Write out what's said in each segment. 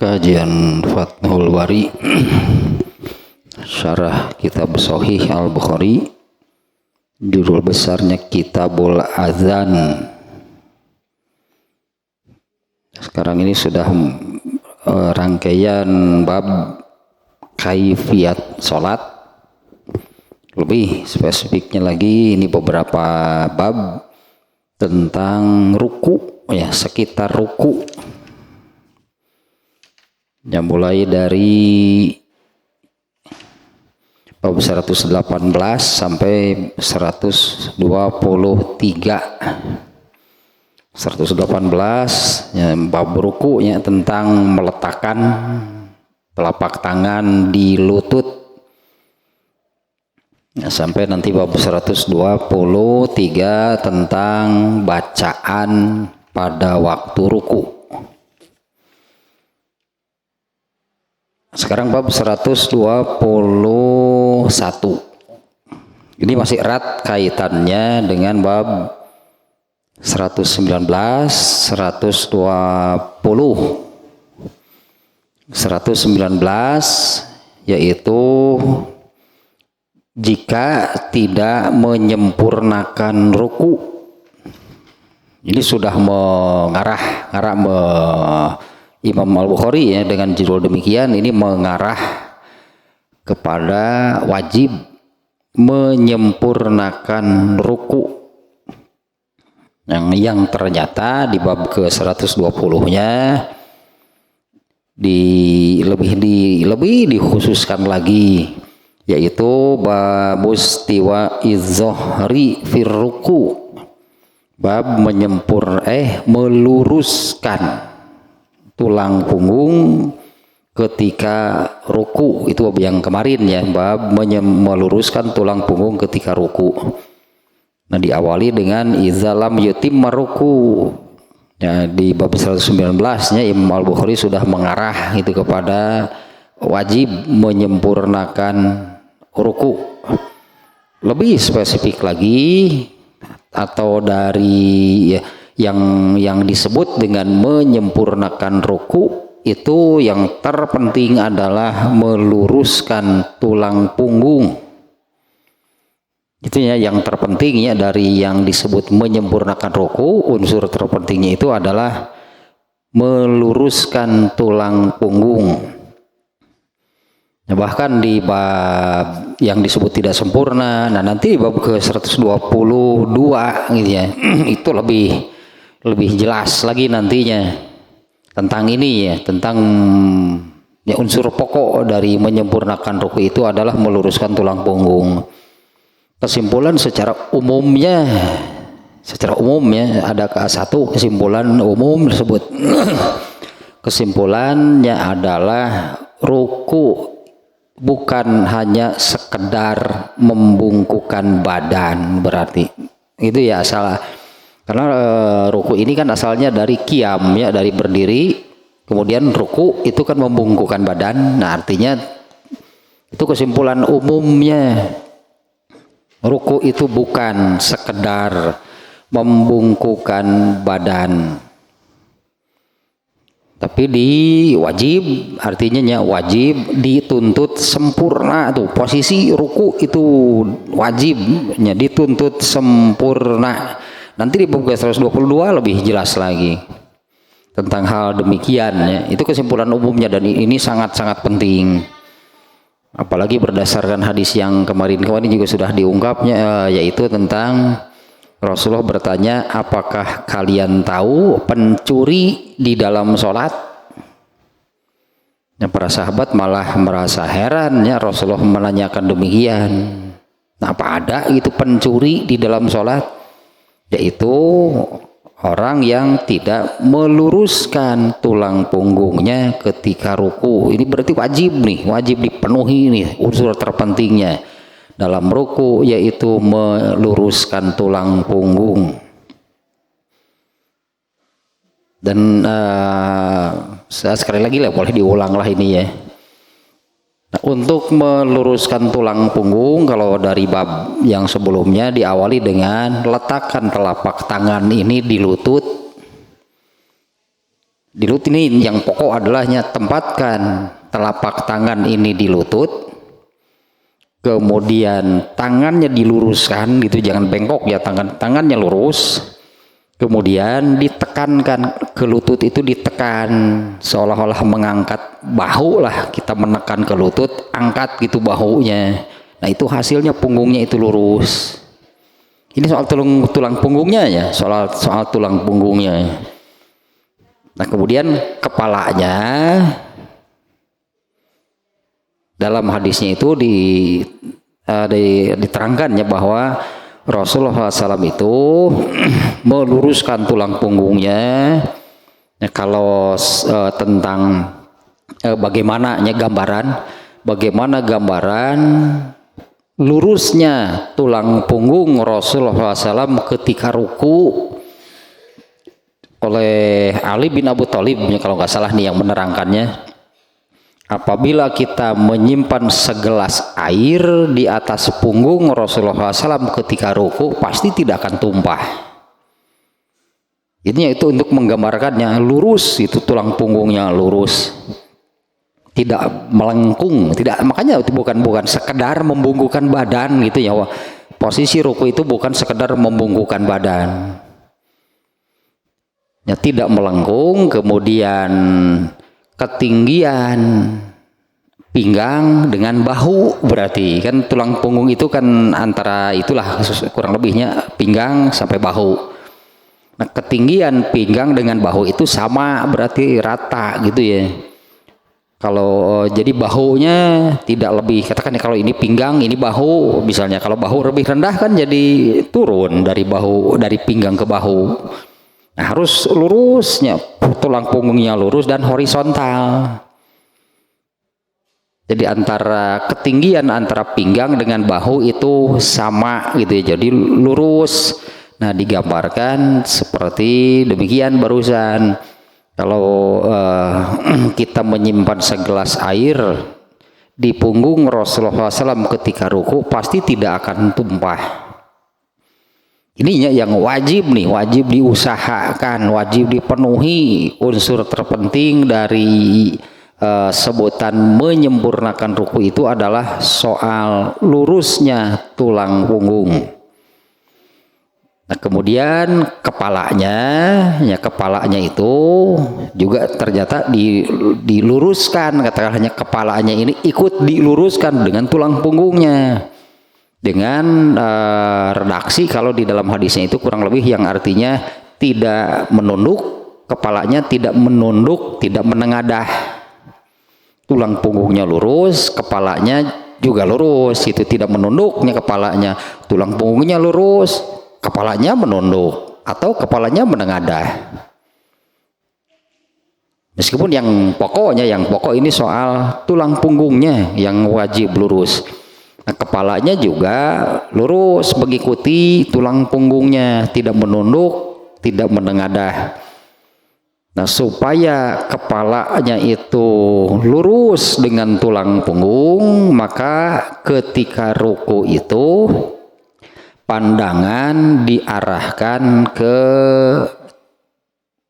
Kajian Fathul Bari Syarah Kitab Shahih Al-Bukhari, judul besarnya Kitabul Adzan. Sekarang ini sudah rangkaian bab kaifiyat sholat. Lebih spesifiknya lagi, ini beberapa bab tentang ruku, ya, sekitar ruku. Yang mulai dari bab 118 sampai 123. 118 ya, bab ruku, ya, tentang meletakkan telapak tangan di lutut, ya, sampai nanti bab 123 tentang bacaan pada waktu ruku. Sekarang bab 121. Ini masih erat kaitannya dengan bab 119, 120. 119 yaitu jika tidak menyempurnakan ruku. Ini sudah mengarah Imam Al-Bukhari, ya, dengan judul demikian, ini mengarah kepada wajib menyempurnakan ruku. Yang ternyata di bab ke-120-nya lebih dikhususkan lagi, yaitu babus tiwa izzohri firruku, bab meluruskan tulang punggung ketika ruku. Itu yang kemarin, ya, bab meluruskan tulang punggung ketika ruku. Nah, diawali dengan izalam yutimma ruku. Ya, di bab 119-nya Imam Al-Bukhari sudah mengarah itu kepada wajib menyempurnakan ruku. Lebih spesifik lagi, atau dari, ya, yang disebut dengan menyempurnakan ruku itu yang terpenting adalah meluruskan tulang punggung. Itu, ya, yang terpentingnya dari yang disebut menyempurnakan ruku, unsur terpentingnya itu adalah meluruskan tulang punggung. Nah, bahkan di bab yang disebut tidak sempurna, nah nanti di bab ke 122 gitu, ya, itu lebih jelas lagi nantinya tentang ini, ya, tentang, ya, unsur pokok dari menyempurnakan ruku itu adalah meluruskan tulang punggung. Kesimpulan secara umumnya ada satu kesimpulan umum tersebut. Kesimpulannya adalah ruku bukan hanya sekedar membungkukkan badan, berarti itu, ya, salah. Karena ruku ini kan asalnya dari qiyam, ya, dari berdiri, kemudian ruku itu kan membungkukkan badan. Nah, artinya itu kesimpulan umumnya, ruku itu bukan sekedar membungkukkan badan, tapi artinya wajib dituntut sempurna. Tuh, posisi ruku itu wajibnya dituntut sempurna. Nanti di bab 122 lebih jelas lagi tentang hal demikian, ya. Itu kesimpulan umumnya, dan ini sangat-sangat penting. Apalagi berdasarkan hadis yang kemarin juga sudah diungkapnya, yaitu tentang Rasulullah bertanya, apakah kalian tahu pencuri di dalam sholat? Ya, para sahabat malah merasa heran, ya, Rasulullah menanyakan demikian. Nah, apa ada itu pencuri di dalam sholat? Yaitu orang yang tidak meluruskan tulang punggungnya ketika ruku. Ini berarti wajib dipenuhi nih unsur terpentingnya dalam ruku, yaitu meluruskan tulang punggung. Dan sekali lagi lah, boleh diulang lah ini, ya. Nah, untuk meluruskan tulang punggung, kalau dari bab yang sebelumnya diawali dengan letakkan telapak tangan ini di lutut. Di lutut ini yang pokok adalahnya tempatkan telapak tangan ini di lutut, kemudian tangannya diluruskan gitu, jangan bengkok ya, tangannya lurus, kemudian ditekankan ke lutut, itu ditekan seolah-olah mengangkat bahu lah, kita menekan ke lutut, angkat gitu bahunya. Nah itu hasilnya punggungnya itu lurus. Ini soal tulang punggungnya ya, soal tulang punggungnya. Nah kemudian kepalanya, dalam hadisnya itu diterangkannya bahwa Rasulullah SAW itu meluruskan tulang punggungnya. Nah, kalau tentang bagaimana gambaran lurusnya tulang punggung Rasulullah SAW ketika ruku oleh Ali bin Abi Thalib, kalau nggak salah nih yang menerangkannya, apabila kita menyimpan segelas air di atas punggung Rasulullah SAW ketika ruku, pasti tidak akan tumpah. Ini itu untuk menggambarkannya lurus, itu tulang punggungnya lurus, tidak melengkung, tidak, makanya itu bukan sekedar membungkukkan badan gitu ya. Posisi ruku itu bukan sekedar membungkukkan badan. Ya, tidak melengkung, kemudian ketinggian pinggang dengan bahu, berarti kan tulang punggung itu kan antara itulah kurang lebihnya pinggang sampai bahu. Nah ketinggian pinggang dengan bahu itu sama, berarti rata gitu ya. Kalau jadi bahunya tidak lebih, katakan ya kalau ini pinggang ini bahu misalnya, kalau bahu lebih rendah kan jadi turun dari bahu, dari pinggang ke bahu. Nah harus lurusnya, tulang punggungnya lurus dan horizontal. Jadi antara ketinggian antara pinggang dengan bahu itu sama gitu ya, jadi lurus. Nah digambarkan seperti demikian barusan. Kalau kita menyimpan segelas air di punggung Rasulullah SAW ketika ruku, pasti tidak akan tumpah. Ininya yang wajib nih, wajib diusahakan, wajib dipenuhi unsur terpenting dari sebutan menyempurnakan ruku itu adalah soal lurusnya tulang punggung. Nah kemudian kepalanya itu juga ternyata diluruskan, katakan hanya kepalanya ini ikut diluruskan dengan tulang punggungnya. Dengan redaksi kalau di dalam hadisnya itu kurang lebih yang artinya tidak menunduk, kepalanya tidak menunduk, tidak menengadah, tulang punggungnya lurus, kepalanya juga lurus, itu tidak menunduknya kepalanya, tulang punggungnya lurus, kepalanya menunduk atau kepalanya menengadah. Meskipun yang pokok ini soal tulang punggungnya yang wajib lurus. Nah, kepalanya juga lurus mengikuti tulang punggungnya, tidak menunduk, tidak menengadah. Nah, supaya kepalanya itu lurus dengan tulang punggung, maka ketika ruku itu pandangan diarahkan ke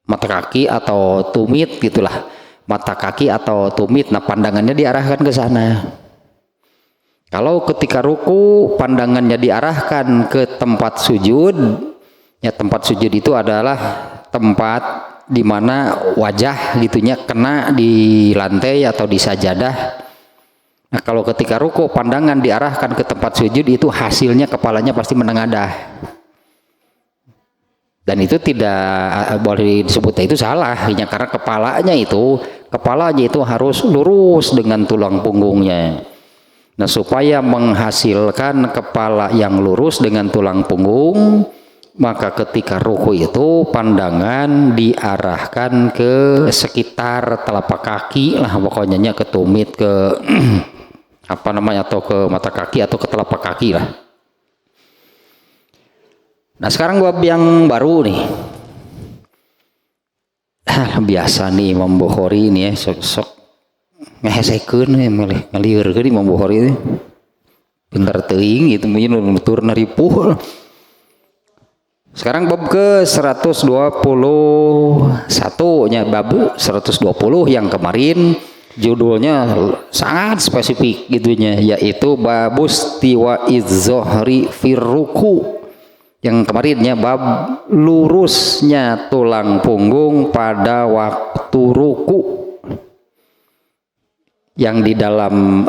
mata kaki atau tumit gitulah, mata kaki atau tumit. Nah, pandangannya diarahkan ke sana. Kalau ketika ruku pandangannya diarahkan ke tempat sujud, ya tempat sujud itu adalah tempat di mana wajah gitunya kena di lantai atau di sajadah. Nah, kalau ketika ruku pandangan diarahkan ke tempat sujud, itu hasilnya kepalanya pasti menengadah. Dan itu tidak boleh disebut itu salah, hanya karena kepalanya itu harus lurus dengan tulang punggungnya. Nah, supaya menghasilkan kepala yang lurus dengan tulang punggung, maka ketika ruku itu pandangan diarahkan ke sekitar telapak kaki lah, pokoknya ke tumit, ke atau ke mata kaki atau ke telapak kaki lah. Nah, sekarang bab yang baru nih. Biasa nih Imam Bukhari ini ya, sok ngehesekeun ngalieur Imam Bukhari itu. Bentar teuing gitu mungkin nutur naripuh. Sekarang bab ke 121 nya, bab 120 yang kemarin judulnya sangat spesifik gitunya, yaitu babus tiwa izzohri firruku. Yang kemarinnya bab lurusnya tulang punggung pada waktu ruku. Yang di dalam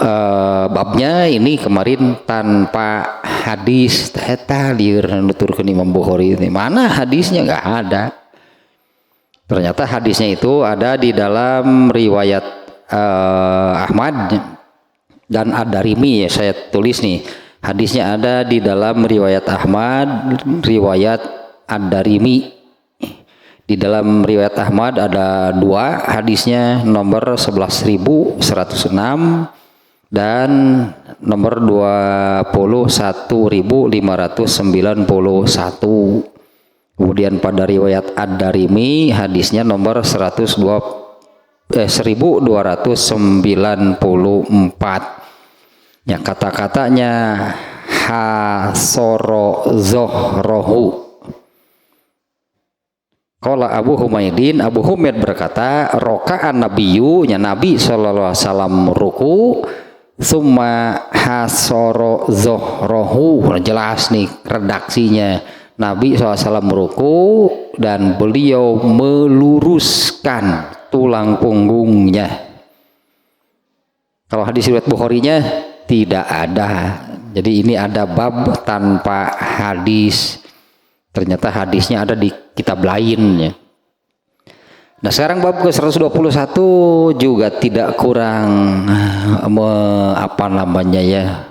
babnya ini kemarin tanpa hadis, eta lieur nuturkeun Imam Bukhari ini. Mana hadisnya? Nggak ada. Ternyata hadisnya itu ada di dalam riwayat Ahmad dan Ad-Darimi, ya saya tulis nih. Hadisnya ada di dalam riwayat Ahmad, riwayat Ad-Darimi. Di dalam riwayat Ahmad ada dua hadisnya, nomor 11.106 dan nomor 21.591. Kemudian pada riwayat Ad-Darimi hadisnya nomor 1294. Ya, kata-katanya hasoro zohrohu. Qala Abu Humaidin, Abu Humaid berkata, roka'an nabiyyu, nya Nabi sallallahu alaihi wasallam ruku, summa hasoro zohrohu. Jelas nih redaksinya. Nabi SAW ruku dan beliau meluruskan tulang punggungnya. Kalau hadis riwayat Bukharinya tidak ada. Jadi ini ada bab tanpa hadis. Ternyata hadisnya ada di kitab lainnya. Nah, sekarang bab ke 121 juga tidak kurang apa namanya ya,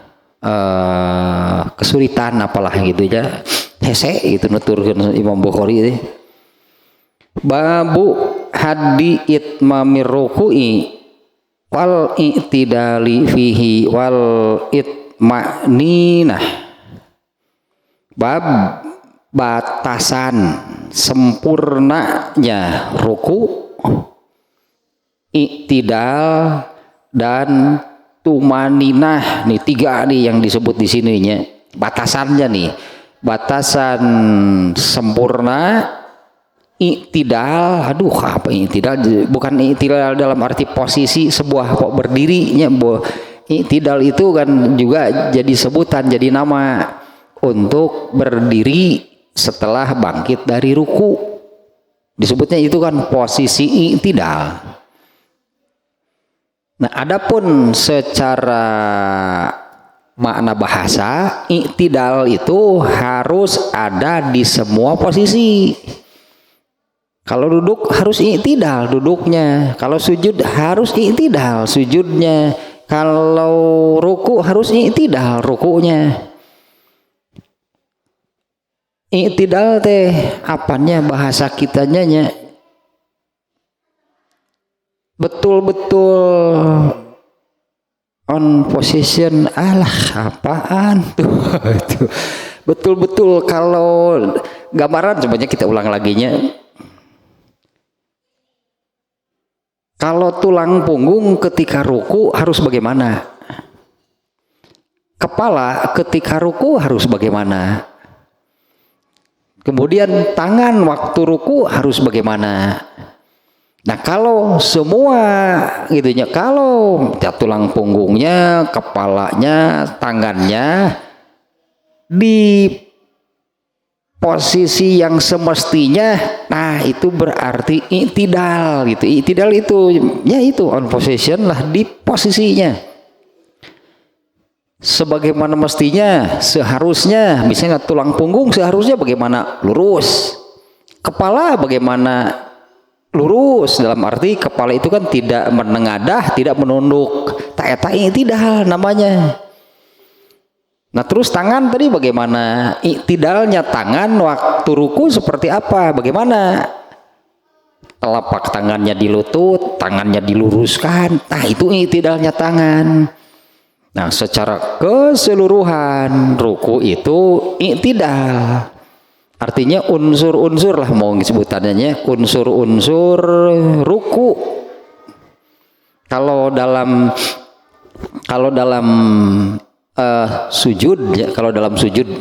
kesulitan apalah gitu ya. Hese gitu nuturkeun Imam Bukhari ini. Babu hadi itmamir ruku'i wal i'tidali fihi wal itma'ninah. Bab batasan sempurnanya ruku, i'tidal dan tumaninah. Nih tiga nih yang disebut di sininya. Batasannya nih, batasan sempurna, i'tidal. Aduh, apa i'tidal? Bukan i'tidal dalam arti posisi sebuah berdirinya. I'tidal itu kan juga jadi sebutan, jadi nama untuk berdiri setelah bangkit dari ruku. Disebutnya itu kan posisi i'tidal. Nah, adapun secara makna bahasa, i'tidal itu harus ada di semua posisi. Kalau duduk harus i'tidal duduknya, kalau sujud harus i'tidal sujudnya, kalau ruku harus i'tidal rukunya. I'tidal teh apanya bahasa kitanya nya betul-betul on position. Alah, apaan tuh? Betul-betul kalau gambaran sebenarnya kita ulang laginya. Kalau tulang punggung ketika ruku harus bagaimana? Kepala ketika ruku harus bagaimana? Kemudian tangan waktu ruku harus bagaimana? Nah, kalau semua gitunya, kalau tulang punggungnya, kepalanya, tangannya di posisi yang semestinya, nah itu berarti i'tidal gitu. I'tidal itu ya itu on position lah, di posisinya sebagaimana mestinya, seharusnya. Misalnya tulang punggung seharusnya bagaimana? Lurus. Kepala bagaimana? Lurus, dalam arti kepala itu kan tidak menengadah, tidak menunduk. Tak i'tidal namanya. Nah, terus tangan tadi bagaimana? I'tidalnya tangan waktu ruku seperti apa? Bagaimana? Telapak tangannya di lutut, tangannya diluruskan. Nah, itu i'tidalnya tangan. Nah, secara keseluruhan ruku itu i'tidal. Artinya unsur-unsur lah mau sebutannya, unsur-unsur ruku. Kalau dalam sujud ya, kalau dalam sujud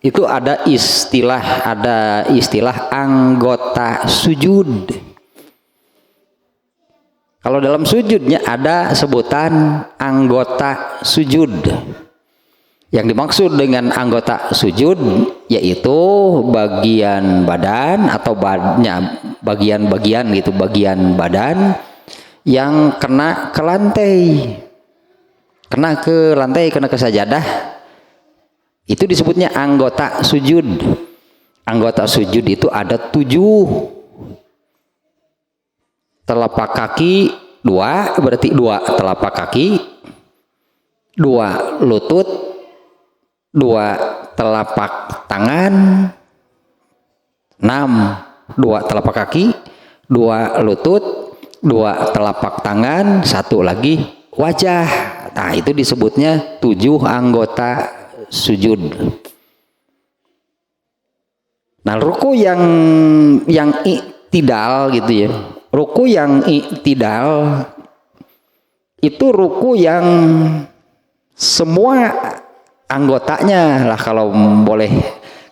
itu ada istilah anggota sujud. Kalau dalam sujudnya ada sebutan anggota sujud. Yang dimaksud dengan anggota sujud yaitu bagian badan atau bagian-bagian gitu, bagian badan yang kena ke lantai, kena ke sajadah, itu disebutnya anggota sujud. Anggota sujud itu ada 7. Telapak kaki 2, berarti 2 telapak kaki, 2 lutut, 2 telapak tangan, 6 2 telapak kaki, 2 lutut, 2 telapak tangan, 1 lagi wajah. Nah, itu disebutnya 7 anggota sujud. Nah, ruku yang i'tidal gitu ya. Ruku yang i'tidal itu ruku yang semua anggotanya lah, kalau boleh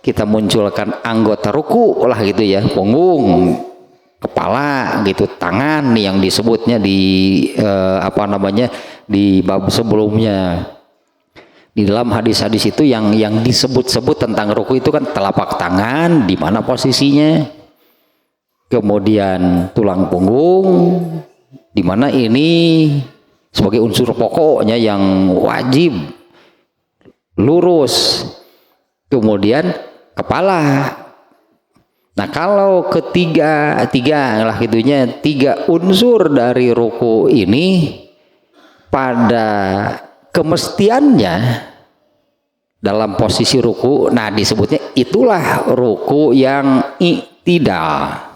kita munculkan anggota ruku lah gitu ya, punggung, kepala gitu, tangan yang disebutnya di di bab sebelumnya. Di dalam hadis-hadis itu yang disebut-sebut tentang ruku itu kan telapak tangan, di mana posisinya, kemudian tulang punggung, di mana ini sebagai unsur pokoknya yang wajib lurus, kemudian kepala. Nah, kalau tiga lah gitunya, 3 unsur dari ruku ini pada kemestiannya dalam posisi ruku, nah disebutnya itulah ruku yang i'tidal.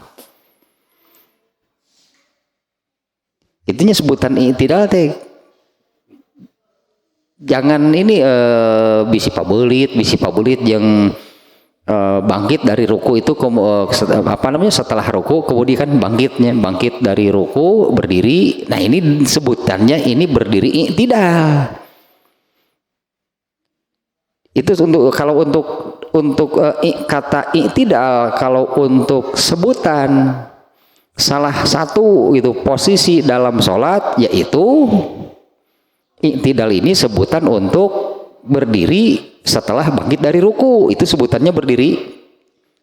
Itunya sebutan i'tidal teh. Jangan ini bisi pabelit yang bangkit dari ruku itu setelah ruku kemudian kan bangkit dari ruku berdiri. Nah, ini sebutannya ini berdiri i'tidal. Itu kalau untuk kata i'tidal, kalau untuk sebutan salah satu itu posisi dalam sholat, yaitu i'tidal ini sebutan untuk berdiri setelah bangkit dari ruku, itu sebutannya berdiri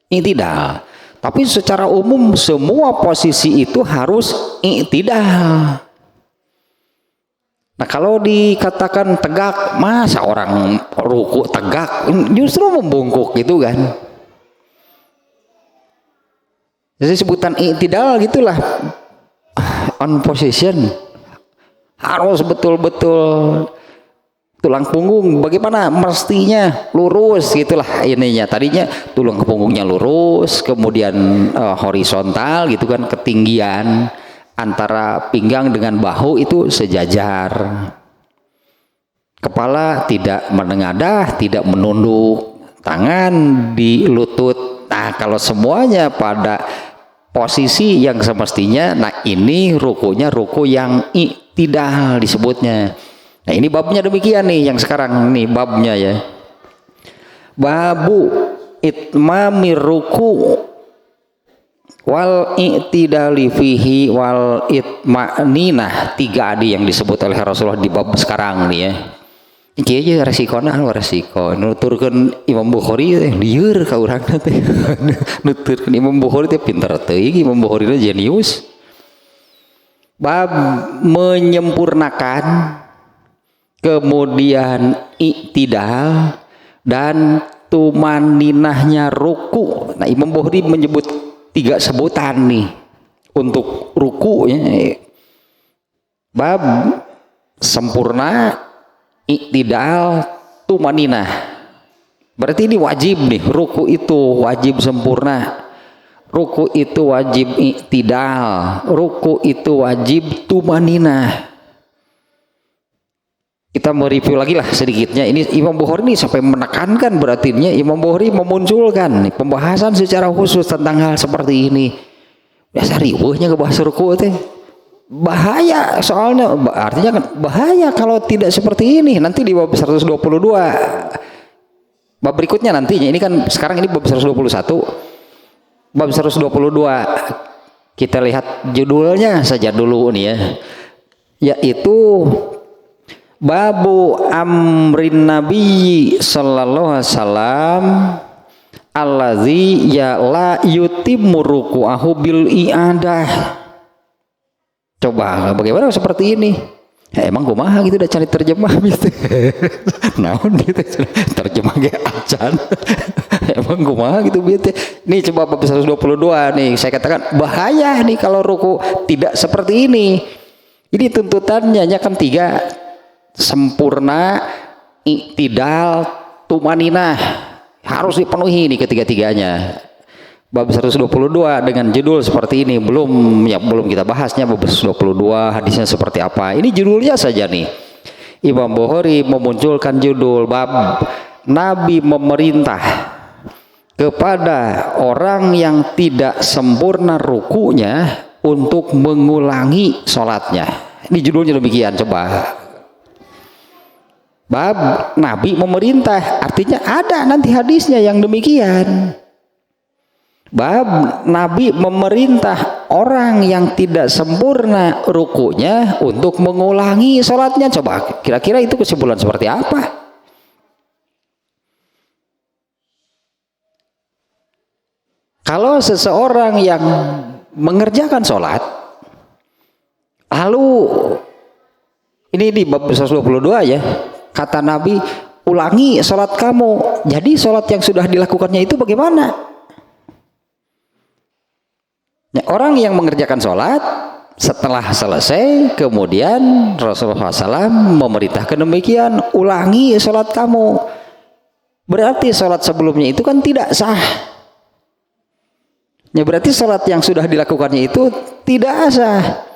i'tidal. Tapi secara umum semua posisi itu harus i'tidal. Nah, kalau dikatakan tegak, masa orang ruku tegak, justru membungkuk gitu kan. Jadi sebutan i'tidal gitulah, on position, harus betul-betul tulang punggung bagaimana mestinya lurus gitulah ininya. Tadinya tulang punggungnya lurus, kemudian horizontal gitu kan, ketinggian antara pinggang dengan bahu itu sejajar, kepala tidak menengadah, tidak menunduk, tangan di lutut. Nah, kalau semuanya pada posisi yang semestinya, nah ini rukunya ruku yang i'tidal disebutnya. Nah, ini babnya demikian nih, yang sekarang nih babnya ya. Babu itmamir ruku wal i'tidali fihi wal itma'ninah. 3 adi yang disebut oleh Rasulullah di bab sekarang nih ya. Iki aja resikonya resiko nuturkeun Imam Bukhari teh lieur ka urangna teh. Nuturkeun Imam Bukhari teh pinter teuing, Imam Bukhari jenius. Bab menyempurnakan, kemudian i'tidal dan tumaninahnya ruku. Nah, Imam Bukhari menyebut 3 sebutan nih untuk ruku ya. Bab sempurna, i'tidal, tumaninah. Berarti ini wajib nih, ruku itu wajib sempurna, ruku itu wajib i'tidal, ruku itu wajib tumaninah. Kita mereview lagi lah sedikitnya. Ini Imam Bukhari ini sampai menekankan, berarti Imam Bukhari memunculkan nih, pembahasan secara khusus tentang hal seperti ini. Biasa riweuhnya ke bahasa ruku teh. Bahaya soalnya, artinya kan bahaya kalau tidak seperti ini. Nanti di bab 122 Bab berikutnya nantinya, ini kan sekarang ini bab 121, bab 122 kita lihat judulnya saja dulu nih ya, yaitu babu amrin nabi sallallahu alaihi wasallam allazi ya la yutimmu ruku'ahu bil i'adah. Coba bagaimana seperti ini? Ya, emang kumaha gitu, udah cari terjemah gitu. Naon gitu terjemah kayak acan. Emang kumaha gitu gitu. Nih coba bab 122 nih, saya katakan bahaya nih kalau ruku tidak seperti ini. Ini tuntutannya kan 3, sempurna, i'tidal, tumaninah, harus dipenuhi nih ketiga-tiganya. Bab 122 dengan judul seperti ini, belum kita bahasnya bab 122 hadisnya seperti apa. Ini judulnya saja nih. Imam Bukhari memunculkan judul bab Nabi memerintah kepada orang yang tidak sempurna rukunya untuk mengulangi sholatnya. Ini judulnya demikian. Coba bab Nabi memerintah, artinya ada nanti hadisnya yang demikian. Bab Nabi memerintah orang yang tidak sempurna rukunya untuk mengulangi sholatnya. Coba kira-kira itu kesimpulan seperti apa? Kalau seseorang yang mengerjakan sholat, lalu ini di bab 122 ya, kata Nabi, ulangi sholat kamu. Jadi sholat yang sudah dilakukannya itu bagaimana? Ya, orang yang mengerjakan sholat setelah selesai, kemudian Rasulullah SAW memerintahkan demikian, ulangi sholat kamu. Berarti sholat sebelumnya itu kan tidak sah. Ya, berarti sholat yang sudah dilakukannya itu tidak sah.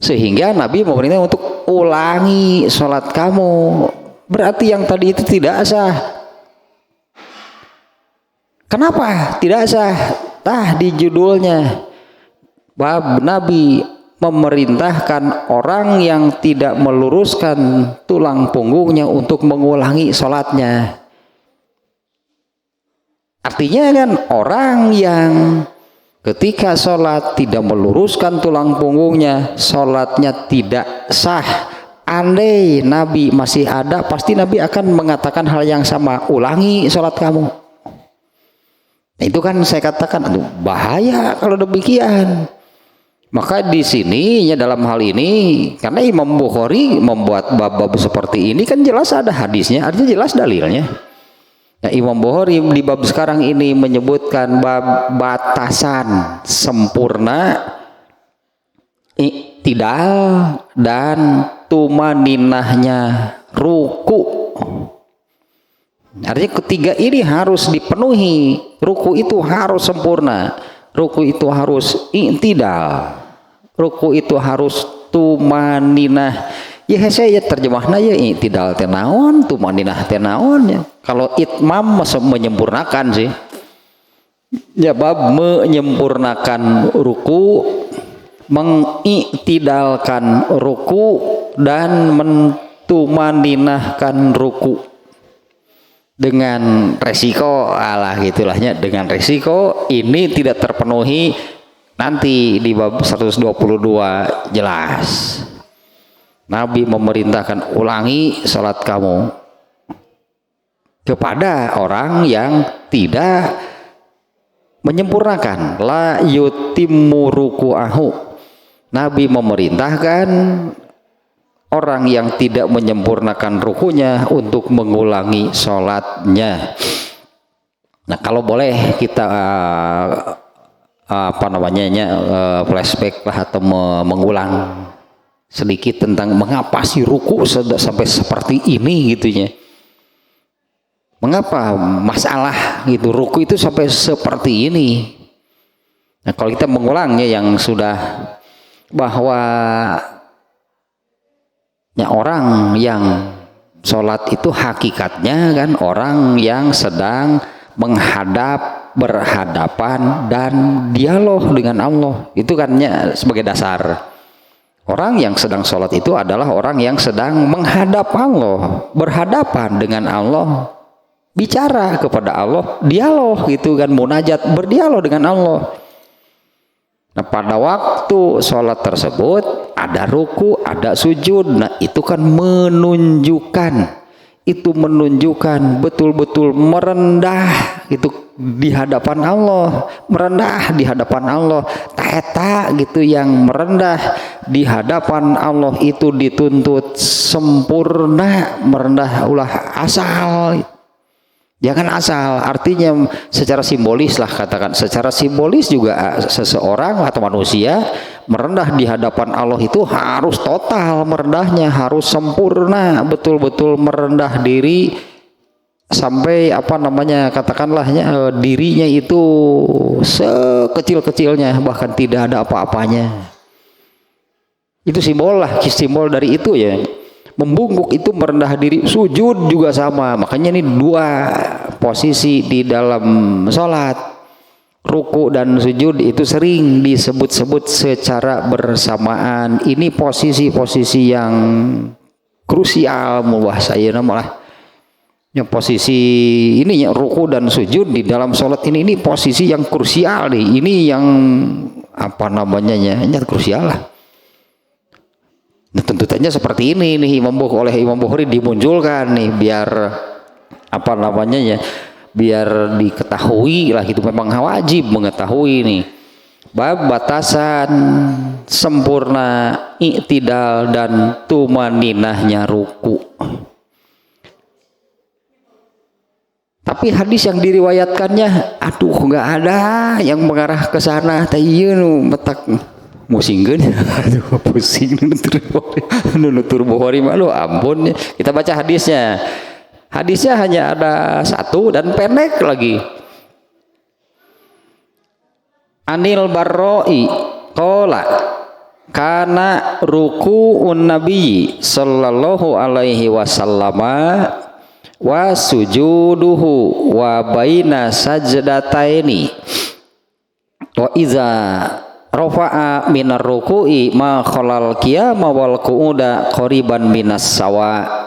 Sehingga Nabi memerintah untuk ulangi sholat kamu. Berarti yang tadi itu tidak sah. Kenapa tidak sah? Di judulnya bab Nabi memerintahkan orang yang tidak meluruskan tulang punggungnya untuk mengulangi sholatnya. Artinya kan orang yang ketika sholat tidak meluruskan tulang punggungnya, sholatnya tidak sah. Andai Nabi masih ada, pasti Nabi akan mengatakan hal yang sama, ulangi sholat kamu. Itu kan saya katakan, aduh bahaya kalau demikian. Maka di sini ya dalam hal ini, karena Imam Bukhari membuat bab-bab seperti ini kan jelas ada hadisnya, artinya jelas dalilnya. Ya, Imam Bukhari di bab sekarang ini menyebutkan bab batasan sempurna, i'tidal dan tumaninahnya ruku. Artinya ketiga ini harus dipenuhi. Ruku itu harus sempurna, ruku itu harus i'tidal, ruku itu harus tumaninah. Ya saya terjemahnya ya i'tidal teh naon, tumaninah teh naon ya. Kalau itmam menyempurnakan sih. Ya bab menyempurnakan ruku, meng'iktidalkan ruku dan mentumaninahkan ruku. Dengan resiko gitulahnya, dengan resiko ini tidak terpenuhi, nanti di bab 122 jelas Nabi memerintahkan ulangi sholat kamu kepada orang yang tidak menyempurnakan, la yutimmu ruku'ahu. Nabi memerintahkan orang yang tidak menyempurnakan rukunya untuk mengulangi sholatnya. Nah kalau boleh kita flashback lah atau mengulang sedikit tentang mengapa sih ruku sampai seperti ini gitunya. Mengapa masalah gitu ruku itu sampai seperti ini? Nah kalau kita mengulangnya yang sudah bahwa orang yang sholat itu hakikatnya kan orang yang sedang berhadapan dan dialog dengan Allah, itu kan sebagai dasar. Orang yang sedang sholat itu adalah orang yang sedang menghadap Allah, berhadapan dengan Allah, bicara kepada Allah, dialog gitu kan, munajat, berdialog dengan Allah. Nah pada waktu sholat tersebut ada ruku, ada sujud, nah itu kan menunjukkan betul-betul merendah itu di hadapan Allah, merendah di hadapan Allah. Taeta gitu yang merendah di hadapan Allah itu dituntut sempurna, merendah ulah asal. Jangan asal, artinya secara simbolis lah, katakan secara simbolis juga seseorang atau manusia merendah di hadapan Allah itu harus total merendahnya, harus sempurna, betul-betul merendah diri sampai katakanlah dirinya itu sekecil-kecilnya, bahkan tidak ada apa-apanya. Itu simbol dari itu ya. Membungkuk itu merendah diri, sujud juga sama. Makanya ini dua posisi di dalam sholat, ruku dan sujud itu sering disebut-sebut secara bersamaan. Ini posisi-posisi yang krusial saya malah. Yang posisi ini ya, ruku dan sujud di dalam sholat ini posisi yang krusial nih. Ini yang krusial lah. Nah, tuntutannya seperti ini nih, oleh Imam Bukhari dimunculkan nih biar biar diketahui lah, itu memang wajib mengetahui nih bab batasan sempurna i'tidal dan tumaninahnya ruku. Tapi hadis yang diriwayatkannya nggak ada yang mengarah ke sana. Tayyinu metak musingkeun, aduh pusing nutur Bukhari malu ampun. Kita baca hadisnya. Hadisnya hanya ada satu dan pendek lagi. Anil Barra'i qala kana ruku'un Nabi sallallahu alaihi wasallama wa sujuduhu wa baina sajdataini wa iza rafa'a minar ruku'i ma khalal qiyama wal qu'uda qariban minas sawa.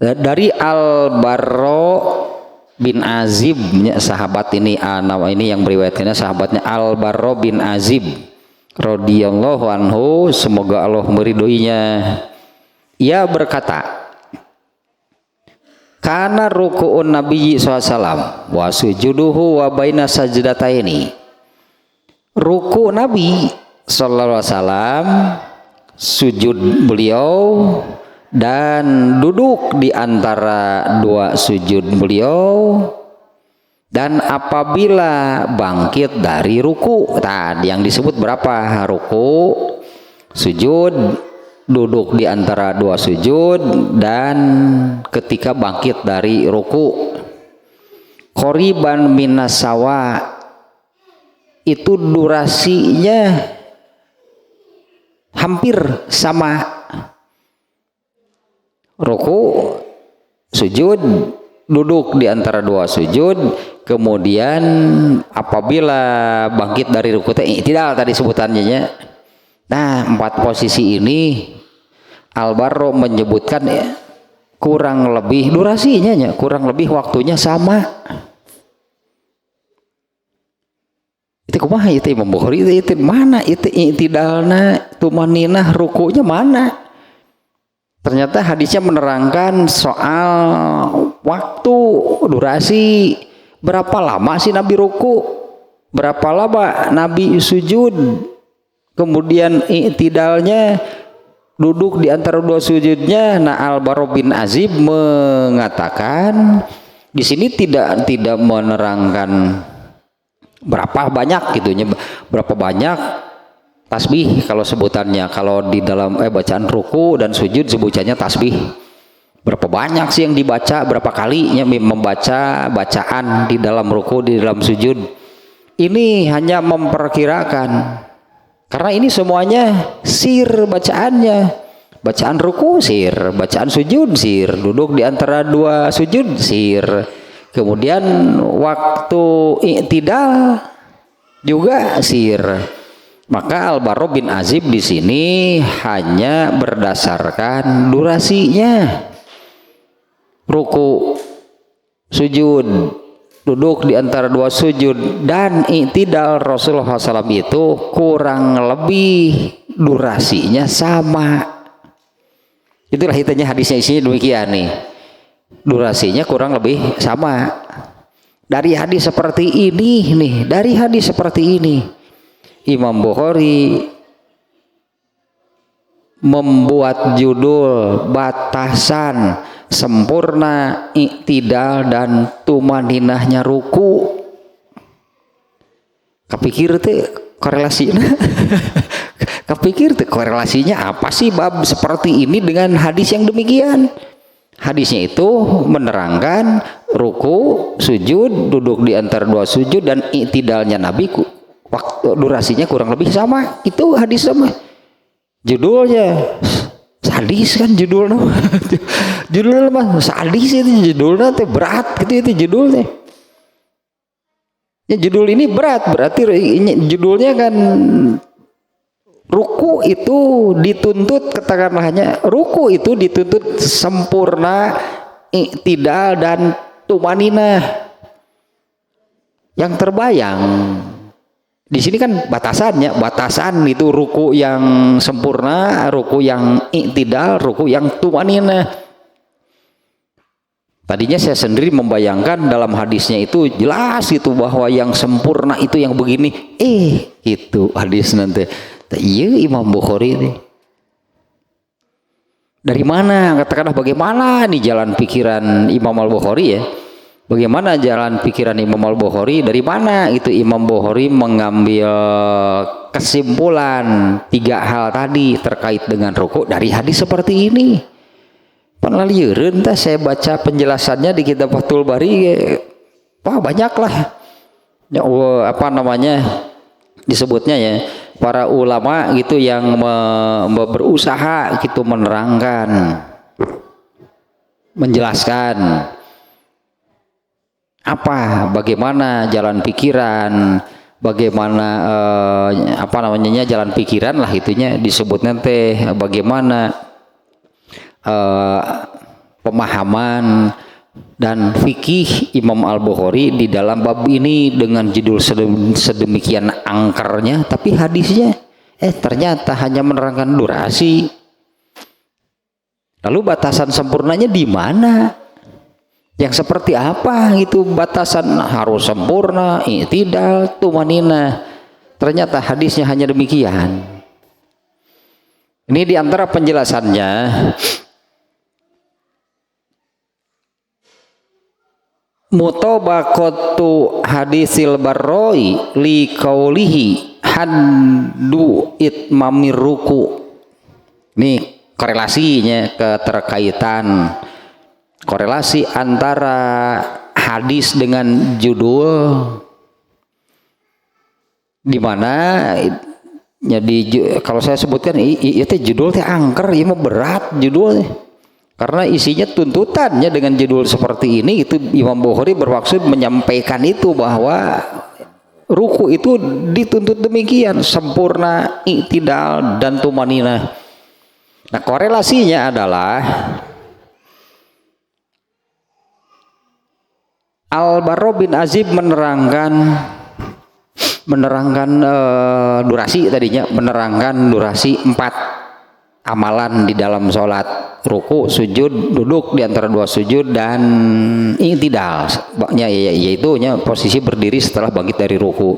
Dari Al-Barra bin Azib, sahabat ini nama ini yang meriwayatkannya sahabatnya Al-Barra bin Azib radhiyallahu anhu, semoga Allah meridhoinya. Ia berkata, kana ruku'un Nabi SAW wa sujuduhu wa baina sajdataini. Ruku Nabi SAW, sujud beliau dan duduk di antara dua sujud beliau, dan apabila bangkit dari ruku. Tadi yang disebut berapa? Ruku, sujud, duduk di antara dua sujud, dan ketika bangkit dari ruku. Qoriban minas sawa, itu durasinya hampir sama. Ruku, sujud, duduk di antara dua sujud, kemudian apabila bangkit dari ruku i'tidal tadi sebutannya ya. Nah, empat posisi ini Al-Barra menyebutkan ya, kurang lebih durasinya ya, kurang lebih waktunya sama. Itu kumaha itu Imam Bukhari itu mana itu i'tidalna, tumaninah, rukunya mana? Ternyata hadisnya menerangkan soal waktu, durasi, berapa lama sih Nabi ruku, berapa lama Nabi sujud, kemudian i'tidalnya, duduk di antara dua sujudnya. Nah, Al-Barra bin Azib mengatakan di sini tidak menerangkan berapa banyak gitunya, berapa banyak tasbih kalau sebutannya. Kalau di dalam bacaan ruku dan sujud sebutannya tasbih. Berapa banyak sih yang dibaca, berapa kalinya membaca bacaan di dalam ruku, di dalam sujud. Ini hanya memperkirakan, karena ini semuanya sir bacaannya. Bacaan ruku sir, bacaan sujud sir, duduk di antara dua sujud sir, kemudian waktu i'tidal juga sir. Maka Al-Barra bin Azib di sini hanya berdasarkan durasinya. Ruku, sujud, duduk di antara dua sujud dan i'tidal Rasulullah SAW itu kurang lebih durasinya sama. Itulah hitanya hadisnya isinya demikian nih. Durasinya kurang lebih sama. Dari hadis seperti ini nih, dari hadis seperti ini Imam Bukhari membuat judul batasan sempurna i'tidal dan tumaninahnya ruku. Kepikir teh korelasinya kepikir teh korelasinya apa sih bab seperti ini dengan hadis yang demikian. Hadisnya itu menerangkan ruku, sujud, duduk di antara dua sujud dan i'tidalnya Nabi waktu durasinya kurang lebih sama. Itu hadis sama. Judulnya sadis kan judulnya. Judulnya mah sadis itu judulnya teh berat gitu itu judulnya. Ya judul ini berat berarti judulnya kan ruku itu dituntut, katakanlah hanya ruku itu dituntut sempurna i'tidal dan tumaninah. Yang terbayang di sini kan batasannya, batasan itu ruku yang sempurna, ruku yang i'tidal, ruku yang tumaninah. Tadinya saya sendiri membayangkan dalam hadisnya itu jelas itu bahwa yang sempurna itu yang begini. Itu hadis nanti. Iya Imam Bukhari ini. Dari mana? Katakanlah bagaimana nih jalan pikiran Imam Al-Bukhari ya? Bagaimana jalan pikiran Imam Al-Bukhari? Dari mana itu Imam Bukhari mengambil kesimpulan 3 hal tadi terkait dengan ruku dari hadis seperti ini? Panalieun tah saya baca penjelasannya di kitab Fathul Bari, banyaklah. Ya, apa namanya disebutnya ya, para ulama gitu yang berusaha gitu menerangkan, menjelaskan bagaimana jalan pikiran, bagaimana apa namanya jalan pikiran lah itunya disebutnya teh bagaimana pemahaman dan fikih Imam Al-Bukhari di dalam bab ini dengan judul sedemikian angkernya, tapi hadisnya ternyata hanya menerangkan durasi. Lalu batasan sempurnanya di mana? Yang seperti apa itu batasan harus sempurna, i'tidal, tumaninah? Ternyata hadisnya hanya demikian. Ini diantara penjelasannya. Mutabaqatu hadisil barroi li qaulihi haddu itmamir ruku. Ini korelasinya, keterkaitan korelasi antara hadis dengan judul, di mana jadi kalau saya sebutkan itu judul teh angker, ya mau berat judulnya. Karena isinya tuntutannya dengan judul seperti ini, itu Imam Bukhari bermaksud menyampaikan itu bahwa ruku itu dituntut demikian, sempurna, i'tidal dan tumaninah. Nah korelasinya adalah Al-Barra bin Azib menerangkan durasi tadinya, menerangkan durasi 4 amalan di dalam sholat: ruku, sujud, duduk di antara dua sujud, dan i'tidal, yaitu posisi berdiri setelah bangkit dari ruku.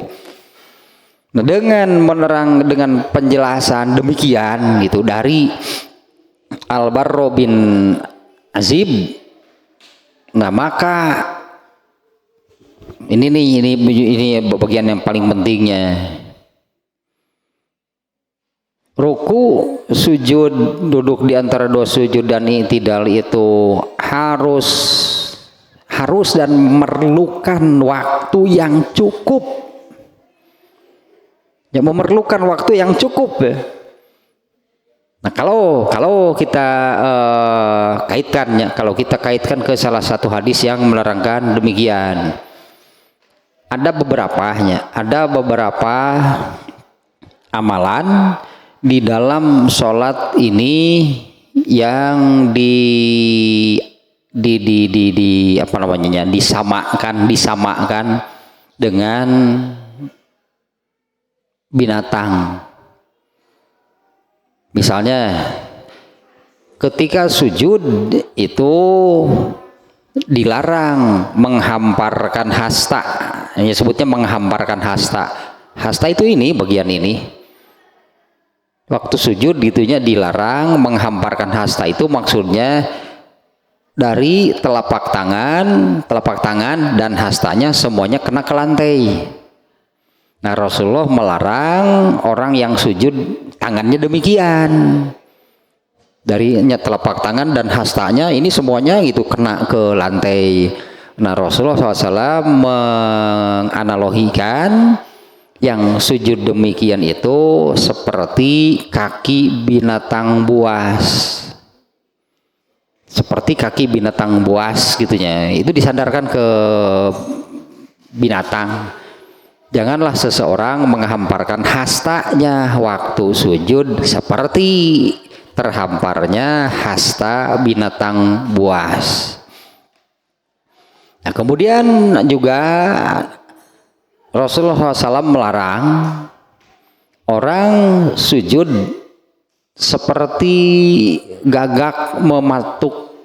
Nah, dengan penjelasan demikian gitu dari Al-Barra bin Azib, nah maka ini bagian yang paling pentingnya. Ruku, sujud, duduk di antara dua sujud dan i'tidal itu harus dan memerlukan waktu yang cukup. Ya, memerlukan waktu yang cukup. Nah, kalau kita kaitkan ke salah satu hadis yang menerangkan demikian. Ada beberapa amalan di dalam sholat ini yang apa namanya, disamakan dengan binatang. Misalnya ketika sujud itu dilarang menghamparkan hasta, ini sebutnya menghamparkan hasta. Hasta itu ini bagian ini. Waktu sujud gitunya dilarang menghamparkan hasta, itu maksudnya dari telapak tangan dan hastanya semuanya kena ke lantai. Nah, Rasulullah melarang orang yang sujud tangannya demikian. Dari telapak tangan dan hastanya ini semuanya gitu kena ke lantai. Nah, Rasulullah SAW menganalogikan yang sujud demikian itu seperti kaki binatang buas. Seperti kaki binatang buas gitunya. Itu disandarkan ke binatang. Janganlah seseorang menghamparkan hastanya waktu sujud seperti terhamparnya hasta binatang buas. Nah, kemudian juga Rasulullah SAW melarang orang sujud seperti gagak mematuk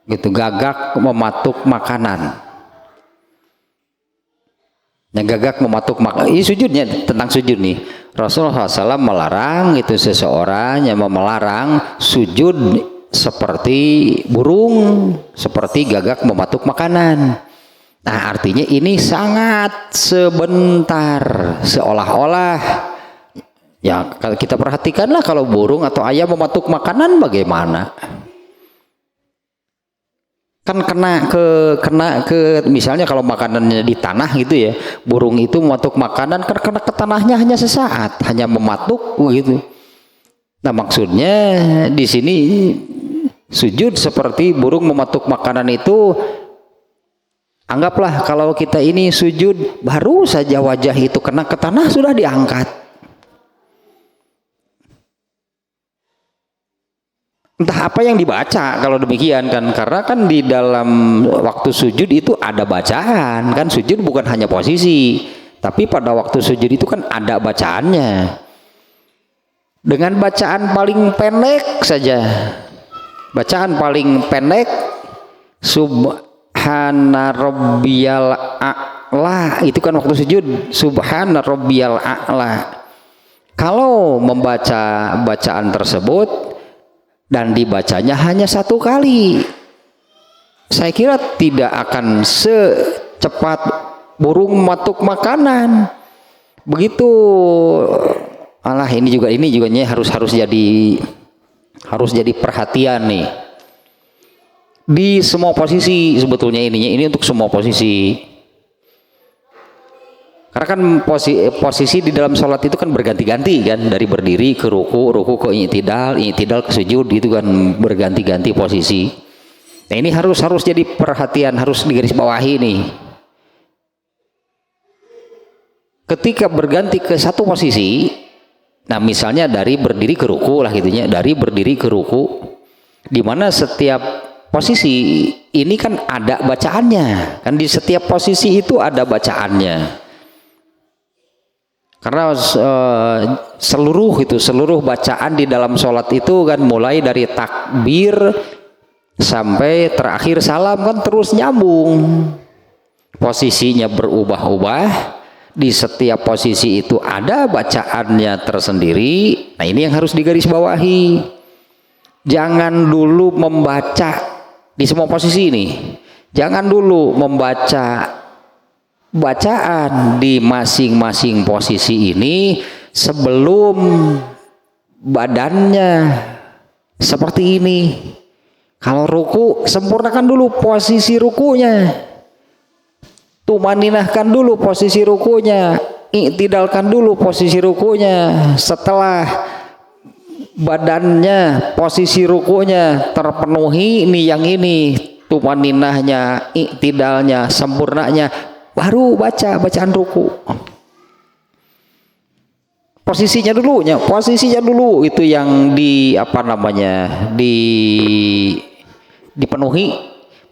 gitu, gagak mematuk makanan. Nah, gagak mematuk makanan, ini sujudnya, tentang sujud nih. Rasulullah SAW melarang itu seseorang yang melarang sujud seperti burung, seperti gagak mematuk makanan. Nah, artinya ini sangat sebentar, seolah-olah ya kita perhatikanlah kalau burung atau ayam mematuk makanan bagaimana? Kan kena ke misalnya kalau makanannya di tanah gitu ya, burung itu mematuk makanan kan kena ke tanahnya hanya sesaat, hanya mematuk gitu. Nah, maksudnya di sini sujud seperti burung mematuk makanan itu, anggaplah kalau kita ini sujud baru saja wajah itu kena ke tanah sudah diangkat. Entah apa yang dibaca kalau demikian kan, karena kan di dalam waktu sujud itu ada bacaan kan, sujud bukan hanya posisi, tapi pada waktu sujud itu kan ada bacaannya. Dengan bacaan paling pendek saja, bacaan paling pendek subhana rabbiyal a'la, itu kan waktu sujud subhana rabbiyal a'la. Kalau membaca bacaan tersebut dan dibacanya hanya satu kali, saya kira tidak akan secepat burung mematuk makanan. Begitu. Alah, ini juga harus jadi perhatian nih. Di semua posisi sebetulnya ini untuk semua posisi. Karena kan posisi di dalam sholat itu kan berganti-ganti kan, dari berdiri ke ruku, ruku ke i'tidal, i'tidal ke sujud, itu kan berganti-ganti posisi. Nah, ini harus jadi perhatian, harus digarisbawahi nih. Ketika berganti ke satu posisi, nah misalnya dari berdiri ke ruku lah gitunya, dari berdiri ke ruku, di mana setiap posisi ini kan ada bacaannya, kan di setiap posisi itu ada bacaannya. Karena seluruh bacaan di dalam sholat itu kan mulai dari takbir sampai terakhir salam kan terus nyambung. Posisinya berubah-ubah, di setiap posisi itu ada bacaannya tersendiri. Nah, ini yang harus digarisbawahi. Jangan dulu membaca di semua posisi ini. Jangan dulu membaca bacaan di masing-masing posisi ini sebelum badannya seperti ini. Kalau ruku, sempurnakan dulu posisi rukunya, tumaninahkan dulu posisi rukunya, i'tidalkan dulu posisi rukunya. Setelah badannya, posisi rukunya terpenuhi ini, yang ini tumaninahnya, i'tidalnya, sempurnanya, baru baca bacaan ruku. posisinya dulu itu yang di apa namanya dipenuhi,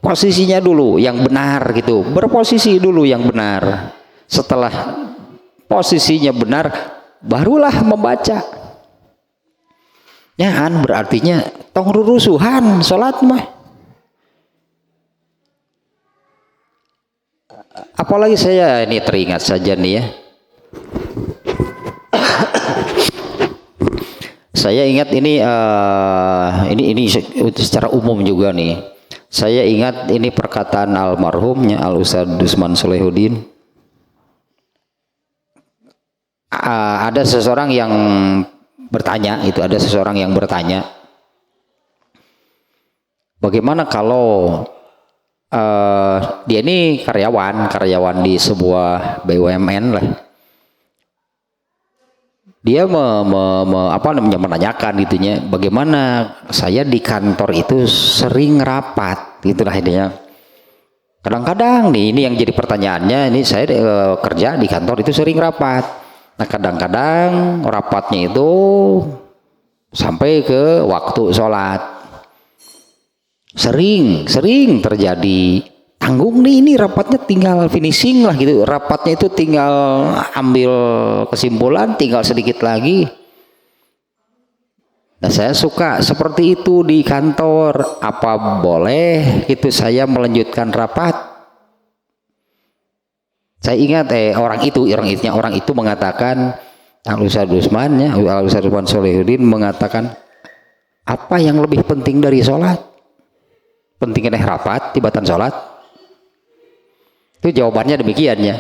posisinya dulu yang benar gitu, berposisi dulu yang benar. Setelah posisinya benar barulah membaca. Nyaan berartinya tong rurusuhan salat mah. Apalagi saya ini teringat saja nih ya. Saya ingat ini secara umum juga nih. Saya ingat ini perkataan almarhumnya Al Ustadz Dusman Solehuddin. Ada seseorang yang bertanya, bagaimana kalau dia ini karyawan di sebuah BUMN lah. Dia menanyakan gitunya, bagaimana saya di kantor itu sering rapat, gitulah intinya. Kadang-kadang nih, ini yang jadi pertanyaannya, ini saya kerja di kantor itu sering rapat. Nah kadang-kadang rapatnya itu sampai ke waktu sholat, sering terjadi. Tanggung nih, ini rapatnya tinggal finishing lah gitu, rapatnya itu tinggal ambil kesimpulan, tinggal sedikit lagi. Nah saya suka seperti itu di kantor, apa boleh gitu saya melanjutkan rapat? Saya ingat orang itu mengatakan, Al Ustadz Dusman Solehuddin mengatakan, apa yang lebih penting dari sholat? Pentingnya rapat tibatan sholat? Itu jawabannya demikiannya.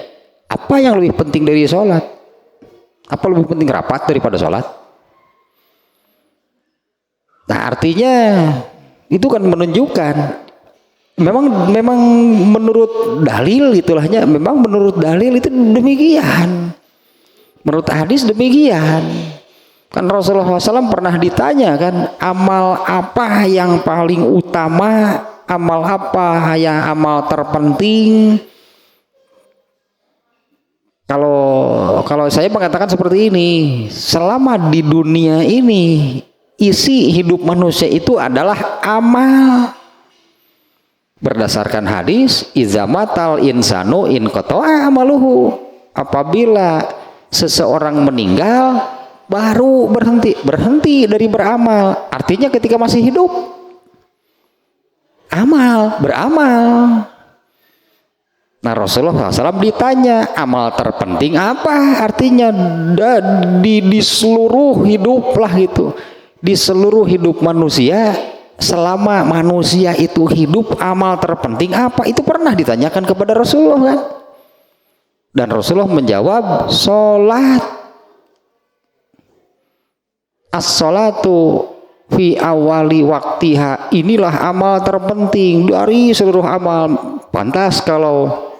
Apa yang lebih penting dari sholat? Apa lebih penting rapat daripada sholat? Nah artinya itu kan menunjukkan memang menurut dalil itulahnya, memang menurut dalil itu demikian, menurut hadis demikian. Kan Rasulullah SAW pernah ditanya kan, amal apa yang paling utama, amal apa yang amal terpenting? Kalau saya mengatakan seperti ini, selama di dunia ini isi hidup manusia itu adalah amal. Berdasarkan hadis, izamatal insanu in qata'a amaluhu. Apabila seseorang meninggal baru berhenti dari beramal. Artinya ketika masih hidup beramal. Nah Rasulullah SAW ditanya, amal terpenting apa? Artinya di seluruh hidup lah gitu, di seluruh hidup manusia, selama manusia itu hidup, amal terpenting apa? Itu pernah ditanyakan kepada Rasulullah kan? Dan Rasulullah menjawab, sholat. As-sholatu fi awali waktiha, inilah amal terpenting dari seluruh amal. Pantas kalau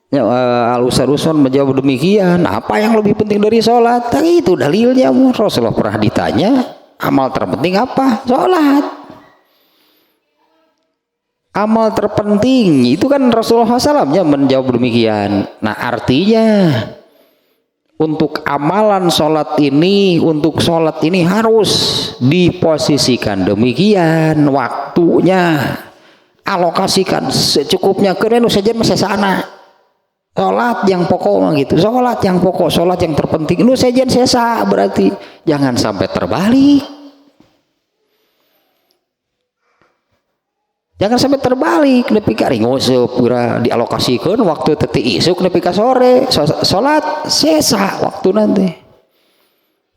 Al Ustadz Dusman menjawab demikian, apa yang lebih penting dari sholat? Itu dalilnya. Rasulullah pernah ditanya, amal terpenting apa? Sholat. Amal terpenting itu kan Rasulullah SAW menjawab demikian. Nah artinya untuk amalan sholat ini, untuk sholat ini harus diposisikan demikian, waktunya alokasikan secukupnya. Keren saja masih sana. Sholat yang pokok gitu, sholat yang pokok, sholat yang terpenting. Lu sejen sesa berarti jangan sampai terbalik. Jangan sampai terbalik. Nepi ka ringoseup geura dialokasikeun waktu teu isuk nepi ka sore. Sholat sesa waktu nanti.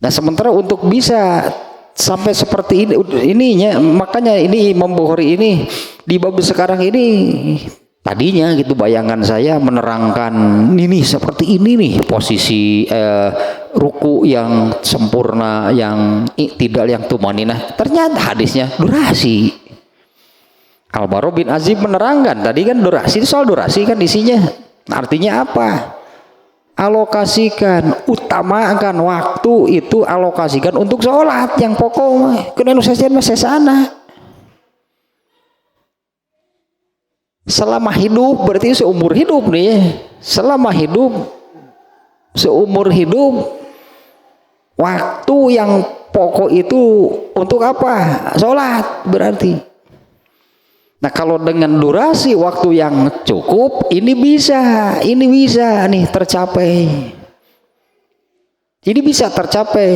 Nah sementara untuk bisa sampai seperti ininya, makanya ini Imam Bukhari ini di bab sekarang ini, tadinya gitu bayangan saya menerangkan ini seperti ini nih posisi ruku yang sempurna, yang tidak yang tumaninah. Ternyata hadisnya durasi. Al-Bara bin Azib menerangkan tadi kan durasi, soal durasi kan isinya. Artinya apa? Alokasikan, utamakan waktu itu, alokasikan untuk sholat yang pokok. Kena nusajen masih sana. Selama hidup berarti seumur hidup nih, selama hidup seumur hidup Waktu yang pokok itu untuk apa? Sholat berarti. Nah kalau dengan durasi waktu yang cukup, ini bisa nih tercapai. Ini bisa tercapai.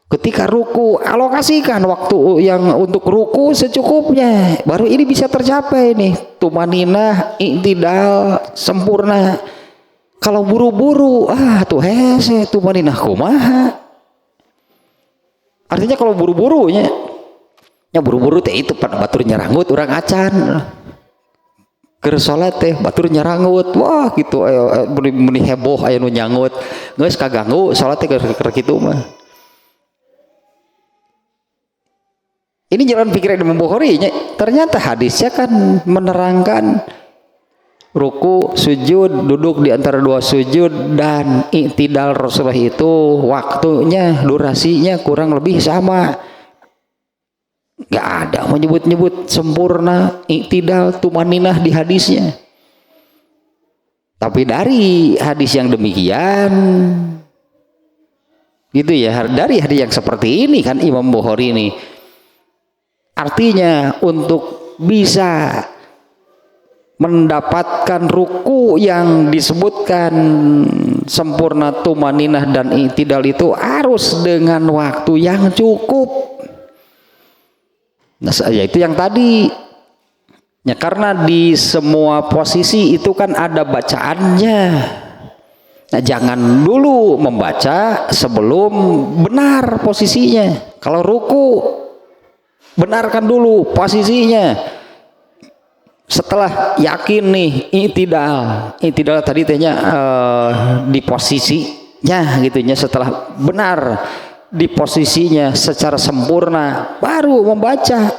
Ketika ruku, alokasikan waktu yang untuk ruku secukupnya. Baru ini bisa tercapai nih. Tumaninah, i'tidal, sempurna. Kalau buru-buru, tuh hese, tumaninah kumaha. Artinya kalau buru-burunya, ya buru-buru teh itu pada batur nyeranggut orang acan. Keur salat teh batur nyeranggut. Wah gitu ayo meni heboh aya nu nyangut. Geus kaganggu salat teh keur kitu mah. Ini jalan pikiran Imam Bukhari nya. Ternyata hadisnya kan menerangkan ruku, sujud, duduk di antara dua sujud dan i'tidal Rasulullah itu waktunya, durasinya kurang lebih sama. Gak ada menyebut-nyebut sempurna, i'tidal, tumaninah di hadisnya. Tapi dari hadis yang demikian, gitu ya, dari hadis yang seperti ini kan Imam Bukhari ini, artinya untuk bisa mendapatkan ruku yang disebutkan sempurna, tumaninah dan i'tidal itu harus dengan waktu yang cukup. Nah, yaitu yang tadi ya, karena di semua posisi itu kan ada bacaannya. Nah, jangan dulu membaca sebelum benar posisinya. Kalau ruku, benarkan dulu posisinya. Setelah yakin nih i'tidal tadi tehnya di posisinya gitunya, setelah benar di posisinya secara sempurna baru membaca.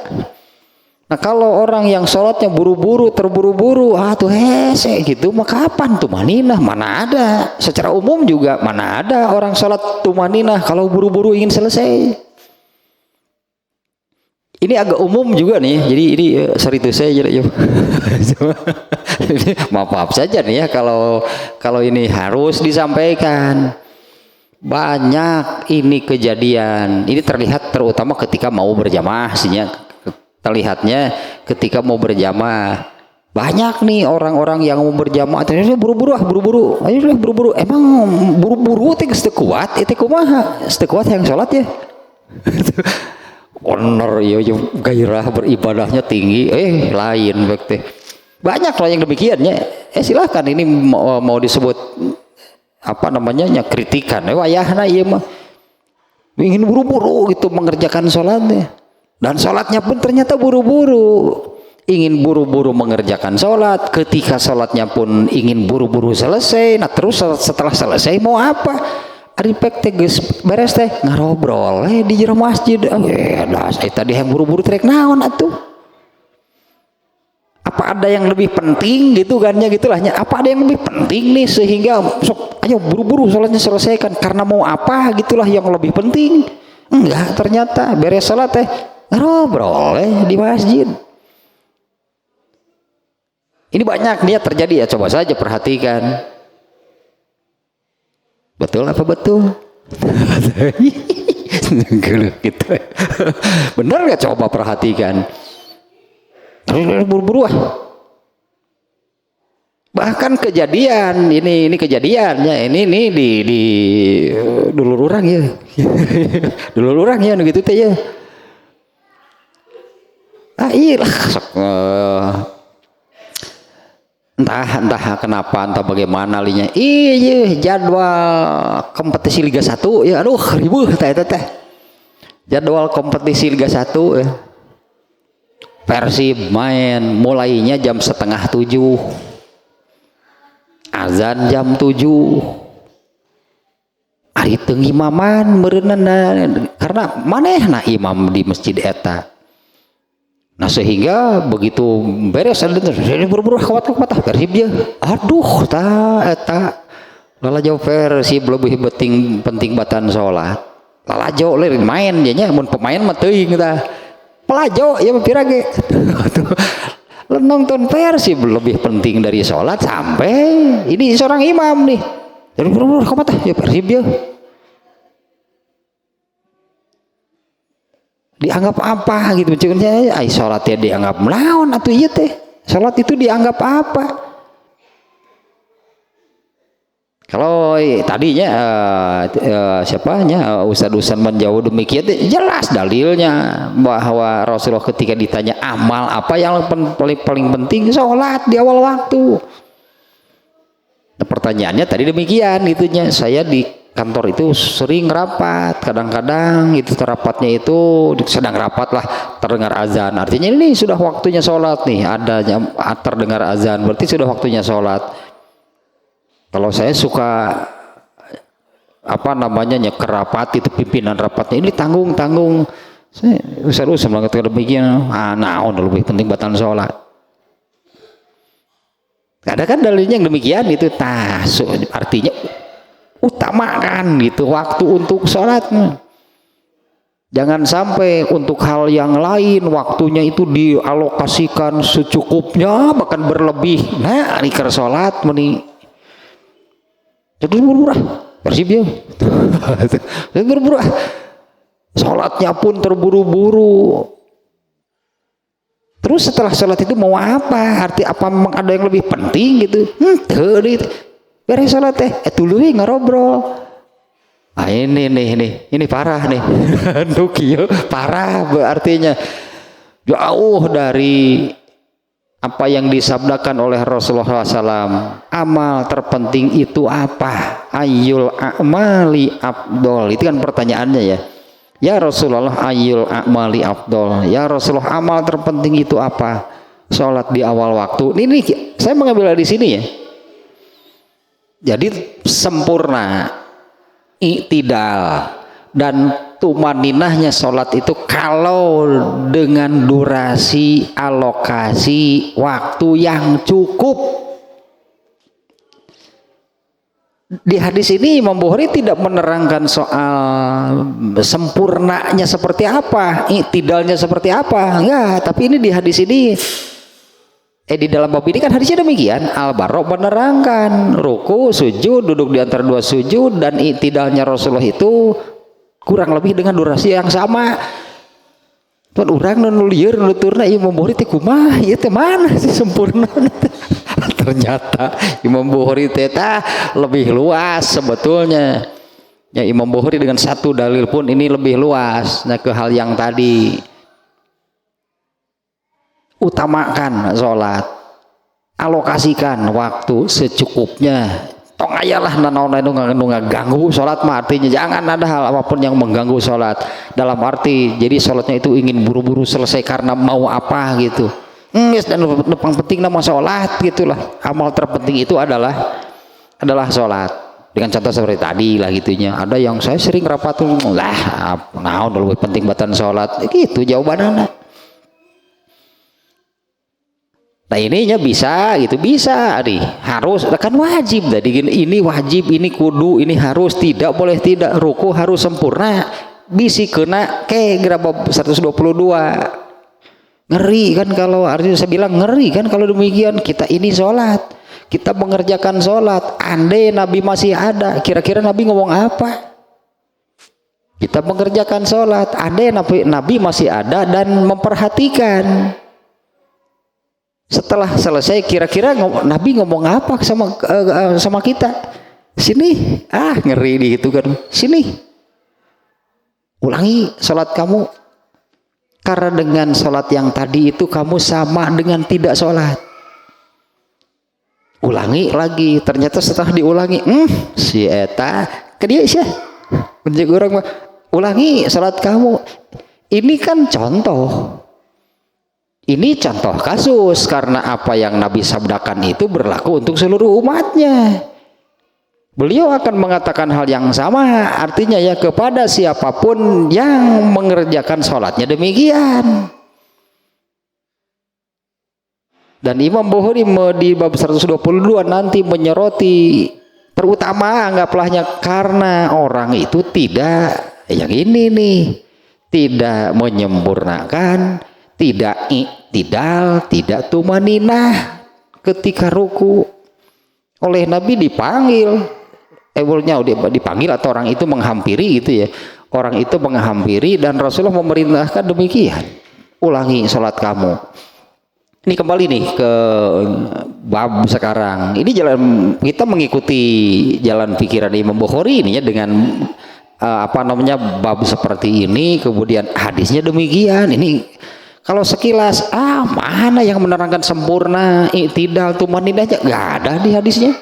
Nah kalau orang yang sholatnya buru-buru, terburu-buru, tuh hese gitu, mah kapan tumaninah? Mana ada? Secara umum juga mana ada orang sholat tumaninah kalau buru-buru ingin selesai. Ini agak umum juga nih, jadi ini sorry itu saya jadi maaf saja nih ya kalau ini harus disampaikan. Banyak ini kejadian, ini terlihat terutama ketika mau berjamaah sihnya, terlihatnya ketika mau berjamaah banyak nih orang-orang yang mau berjamaah ternyata buru-buru ayo buru-buru, emang buru-buru teh geus teu kuat, itu kumaha teu kuat yang sholat ya. Honor ya gairah beribadahnya tinggi, lain teh. Banyak lah yang demikiannya. Silahkan ini mau disebut apa namanya kritikan. Wayahna ieu mah ingin buru-buru gitu mengerjakan sholatnya. Dan sholatnya pun ternyata buru-buru. Ingin buru-buru mengerjakan sholat, ketika sholatnya pun ingin buru-buru selesai. Nah terus setelah selesai mau apa? Aripek teh geus beres teh ngarobrol di jero masjid. Tadi yang buru-buru trek naon atuh? Apa ada yang lebih penting gitu kan ya gitulahnya. Apa ada yang lebih penting nih sehingga sok ayo buru-buru sholatnya selesaikan karena mau apa gitulah yang lebih penting. Enggak, ternyata beres sholat teh ngarobrol di masjid. Ini banyak dia terjadi ya, coba saja perhatikan. Betul apa betul? Gitu. Benar nggak, coba perhatikan. Buru-buru bahkan kejadian ini kejadiannya ini di dulur orang ya. Dulur orang ya gitu teh ya. Iyalah entah kenapa, entah bagaimana linya. Iya jadwal kompetisi Liga 1 ya, aduh ribuh teh. Jadwal kompetisi Liga 1 ya. Persib main mulainya jam 6:30, azan jam 7. Ari teu ngimaman meureunna karena manehna imam di masjid eta. Nah sehingga begitu beres buru-buru kuat Persib dia. Aduh eta lalajo Persib lebih penting batan salat. Lalajo leureun main nya mun pemain mah teuing tah. Pelajo ya pirage. Nonton Persib lebih penting dari sholat sampai ini seorang imam nih. Jadi buru-buru kuat ya Persib dia. dianggap apa gitu maksudnya, ai salat ya dianggap naon atuh ieu teh, salat itu dianggap apa. Kalau tadinya siapanya Ustaz menjauh demikian jelas dalilnya bahwa Rasulullah ketika ditanya amal apa yang paling penting, sholat di awal waktu. Nah, pertanyaannya tadi demikian itunya, saya di kantor itu sering rapat, kadang-kadang itu rapatnya itu sedang rapat lah terdengar azan, artinya ini sudah waktunya sholat nih, adanya terdengar azan berarti sudah waktunya sholat. Kalau saya suka apa namanya nyeker rapat itu pimpinan rapatnya ini tanggung saya usah melakukan demikian, naon lebih penting batan sholat. Ada kan dalilnya yang demikian itu artinya utamakan gitu waktu untuk sholat. Jangan sampai untuk hal yang lain waktunya itu dialokasikan secukupnya bahkan berlebih. Nah, rikar sholat meni jadi buru-buru Persib ya buru-buru sholatnya pun terburu-buru. Terus setelah sholat itu mau apa, arti apa memang ada yang lebih penting gitu, beres sholat teh tuluy ngarobrol. Ini parah nih Nukio parah artinya jauh dari apa yang disabdakan oleh Rasulullah SAW. Amal terpenting itu apa? Ayyul a'mali afdol. Itu kan pertanyaannya ya. Ya Rasulullah ayyul a'mali afdol. Ya Rasulullah amal terpenting itu apa? Sholat di awal waktu. Ini saya mengambil di sini ya. Jadi sempurna, i'tidal dan tumaninahnya sholat itu kalau dengan durasi alokasi waktu yang cukup. Di hadis ini Imam Bukhari tidak menerangkan soal sempurnanya seperti apa, i'tidalnya seperti apa, enggak. Tapi ini di hadis ini di dalam bab ini kan hadisnya demikian. Al-Barra menerangkan ruku, sujud, duduk di antara dua sujud dan i'tidalnya Rasulullah itu kurang lebih dengan durasi yang sama. Tuan orang nulieur nuturna Imam Bukhari teh kumaha ieu teh mana sih sempurna. Ternyata Imam Bukhari teh lebih luas sebetulnya. Ya Imam Bukhari dengan satu dalil pun ini lebih luas. Nah ke hal yang tadi utamakan sholat, alokasikan waktu secukupnya. Tong ayalah nanaon ngaganggu sholat mah, artinya jangan ada hal apapun yang mengganggu sholat dalam arti jadi sholatnya itu ingin buru-buru selesai karena mau apa gitu. Dan yang penting nama sholat gitulah. Amal terpenting itu adalah sholat. Dengan contoh seperti tadi lah gitunya. Ada yang saya sering rapat lah, naon lebih penting batan sholat gitu jawabannya. Nah ininya bisa gitu, bisa nih harus kan wajib tadi ini wajib, ini kudu, ini harus, tidak boleh tidak, ruku harus sempurna, bisi kena ke gerabab 122. Ngeri kan kalau artinya saya bilang ngeri kan kalau demikian. Kita ini sholat, kita mengerjakan sholat, andai Nabi masih ada kira-kira Nabi ngomong apa? Kita mengerjakan sholat, andai Nabi masih ada dan memperhatikan. Setelah selesai kira-kira Nabi ngomong apa sama kita? Sini, ngeri di itu kan. Sini, ulangi sholat kamu. Karena dengan sholat yang tadi itu kamu sama dengan tidak sholat. Ulangi lagi. Ternyata setelah diulangi, si eta ke dia sih. Menjaga orang ulangi sholat kamu. Ini kan contoh. Ini contoh kasus karena apa yang Nabi sabdakan itu berlaku untuk seluruh umatnya. Beliau akan mengatakan hal yang sama, artinya ya kepada siapapun yang mengerjakan sholatnya demikian. Dan Imam Bukhari di bab 122 nanti menyoroti terutama anggaplahnya karena orang itu tidak yang ini nih, tidak menyempurnakan, tidak i'tidal, tidak tumaninah ketika ruku. Oleh Nabi dipanggil, dipanggil atau orang itu menghampiri gitu ya. orang itu menghampiri dan Rasulullah memerintahkan demikian, ulangi sholat kamu. Ini kembali nih ke bab sekarang. Ini jalan kita mengikuti jalan pikiran Imam Bukhari ini ya dengan bab seperti ini, kemudian hadisnya demikian. Ini kalau sekilas mana yang menerangkan sempurna i'tidal tumaninahnya, nggak ada di hadisnya.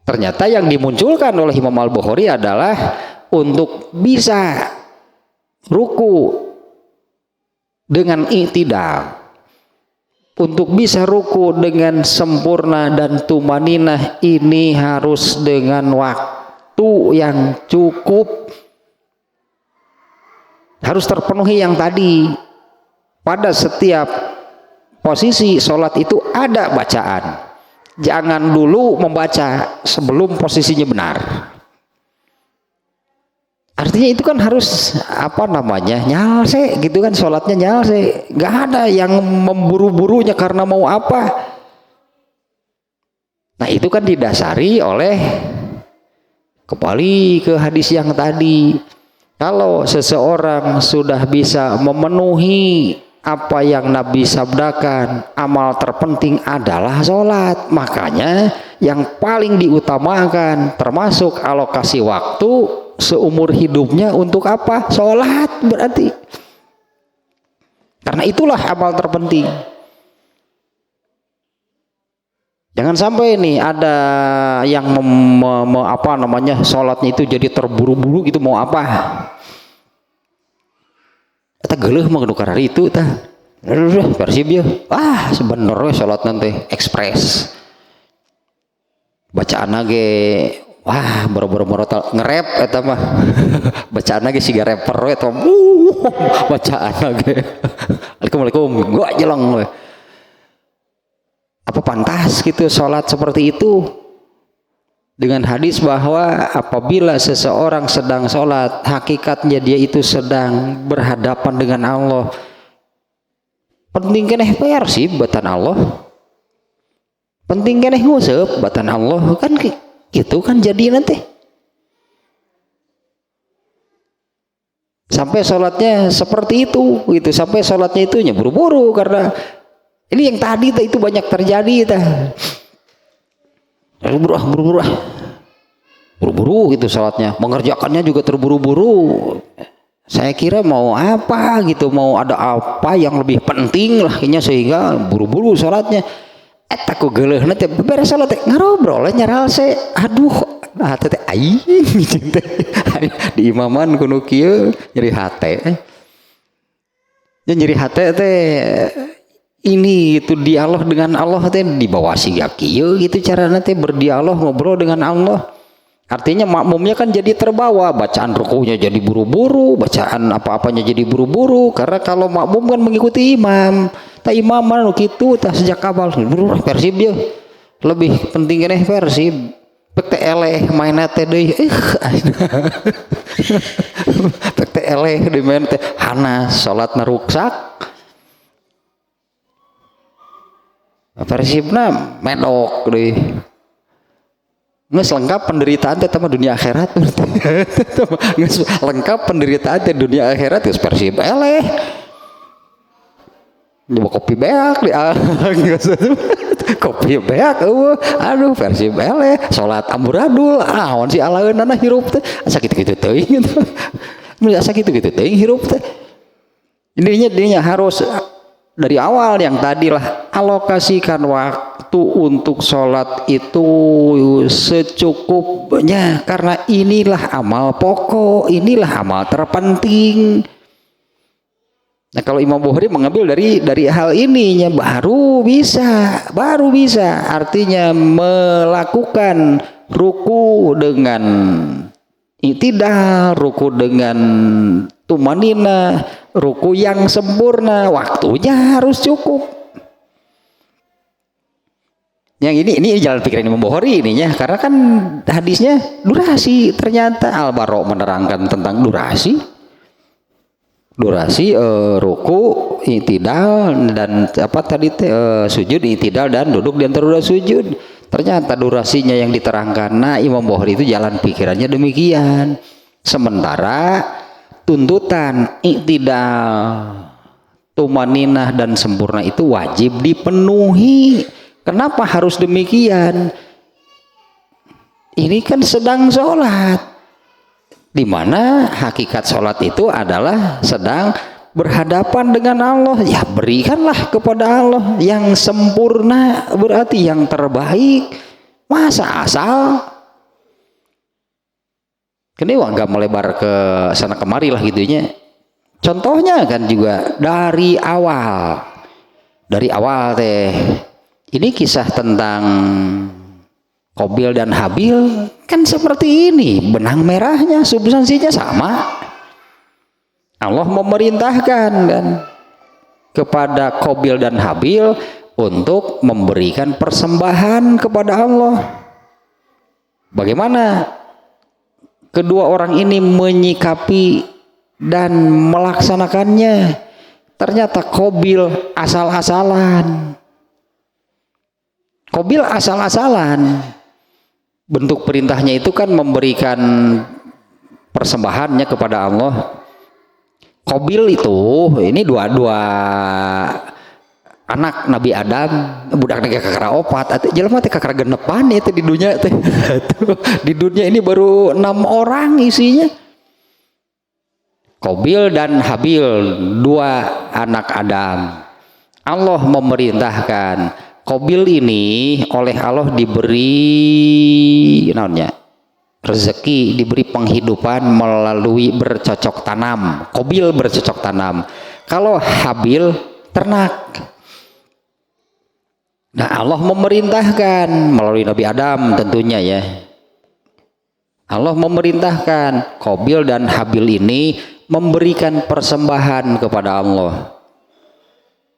Ternyata yang dimunculkan oleh Imam Al-Bukhari adalah untuk bisa ruku dengan i'tidal, untuk bisa ruku dengan sempurna dan tumaninah, ini harus dengan waktu yang cukup, harus terpenuhi yang tadi. Pada setiap posisi sholat itu ada bacaan, jangan dulu membaca sebelum posisinya benar. Artinya itu kan harus nyalse gitu kan, sholatnya nyalse, nggak ada yang memburu-burunya karena mau apa. Nah itu kan didasari oleh kembali ke hadis yang tadi, kalau seseorang sudah bisa memenuhi apa yang Nabi sabdakan, amal terpenting adalah sholat, makanya yang paling diutamakan termasuk alokasi waktu seumur hidupnya untuk apa? Sholat berarti. Karena itulah amal terpenting. Jangan sampai nih ada yang sholatnya itu jadi terburu-buru gitu, mau apa? Kita geuleuh mah nukar hari itu tah. Persib ya. Sebenarnya sholat nanti ekspres. Bacaan ge boro-boro nge-rap eta mah. Bacaan ge siga rapper we eta. Bacaan ge. Assalamualaikum. Gua jeleng we. Apa pantas gitu sholat seperti itu? Dengan hadis bahwa apabila seseorang sedang sholat, hakikatnya dia itu sedang berhadapan dengan Allah. Penting keneh persib batan Allah. Penting keneh nguseup batan Allah, kan itu kan jadi nanti. Sampai sholatnya seperti itu gitu, sampai sholatnya itu buru-buru karena ini yang tadi itu banyak terjadi buru-buru gitu sholatnya, mengerjakannya juga terburu-buru. Saya kira mau apa gitu, mau ada apa yang lebih penting lah kayaknya sehingga buru-buru sholatnya. Aku geuleuh nanti beres sholat ngarobrol nyaral teh aing di imaman kudu kieu nyeri hate. Nyeri hate teh ini itu dialog dengan Allah teh di bawah siga kieu gitu cara nanti berdialog ngobrol dengan Allah. Artinya makmumnya kan jadi terbawa, bacaan rukunya jadi buru-buru, bacaan apa-apanya jadi buru-buru, karena kalau makmum kan mengikuti imam. Imam mana gitu sejak awal Persib dia lebih penting keneh Persib. Pek teh eleh mainna teh deui pek teh eleh di main teh hanas salatna ruksak. Persibna medok deui. Nges lengkap penderitaan teh sama dunia akhirat. Nges lengkap penderitaan teh dunia akhirat geus Persib eleh. Nyoba kopi beak di kopi beak aduh Persib eleh salat amburadul awan si alaeunana hirup teh asa kitu-kitu teuing gitu. Asa kitu-kitu teuing hirup teh. Intinya harus dari awal yang tadilah alokasikan waktu untuk sholat itu secukupnya, karena inilah amal pokok, inilah amal terpenting. Nah kalau Imam Bukhari mengambil dari hal ininya baru bisa artinya melakukan ruku dengan i'tidal, ruku dengan tumanina, ruku yang sempurna, waktunya harus cukup. Yang ini jalan pikiran Imam Bukhari ininya, karena kan hadisnya durasi, ternyata Al-Bara menerangkan tentang durasi ruku, i'tidal dan sujud, i'tidal dan duduk di antara dua sujud. Ternyata durasinya yang diterangkan. Nah, Imam Bukhari itu jalan pikirannya demikian. Sementara tuntutan iktidal, tumaninah dan sempurna itu wajib dipenuhi. Kenapa harus demikian? Ini kan sedang sholat, di mana hakikat sholat itu adalah sedang berhadapan dengan Allah. Ya berikanlah kepada Allah yang sempurna, berarti yang terbaik. Masa asal kedua nggak melebar ke sana kemari lah gitunya. Contohnya kan juga dari awal teh ini kisah tentang Qabil dan Habil kan seperti ini, benang merahnya substansinya sama. Allah memerintahkan kan kepada Qabil dan Habil untuk memberikan persembahan kepada Allah. Bagaimana kedua orang ini menyikapi dan melaksanakannya? Ternyata Qabil asal-asalan. Qabil asal-asalan. Bentuk perintahnya itu kan memberikan persembahannya kepada Allah. Qabil itu ini dua anak Nabi Adam, budak nega kakara opat atau jelema teh kakara genepan itu di dunia teh. Di dunia ini baru 6 orang isinya. Qabil dan Habil, 2 anak Adam. Allah memerintahkan Qabil ini oleh Allah diberi rezeki, diberi penghidupan melalui bercocok tanam. Qabil bercocok tanam. Kalau Habil ternak. Nah, Allah memerintahkan melalui Nabi Adam tentunya ya. Allah memerintahkan Qabil dan Habil ini memberikan persembahan kepada Allah,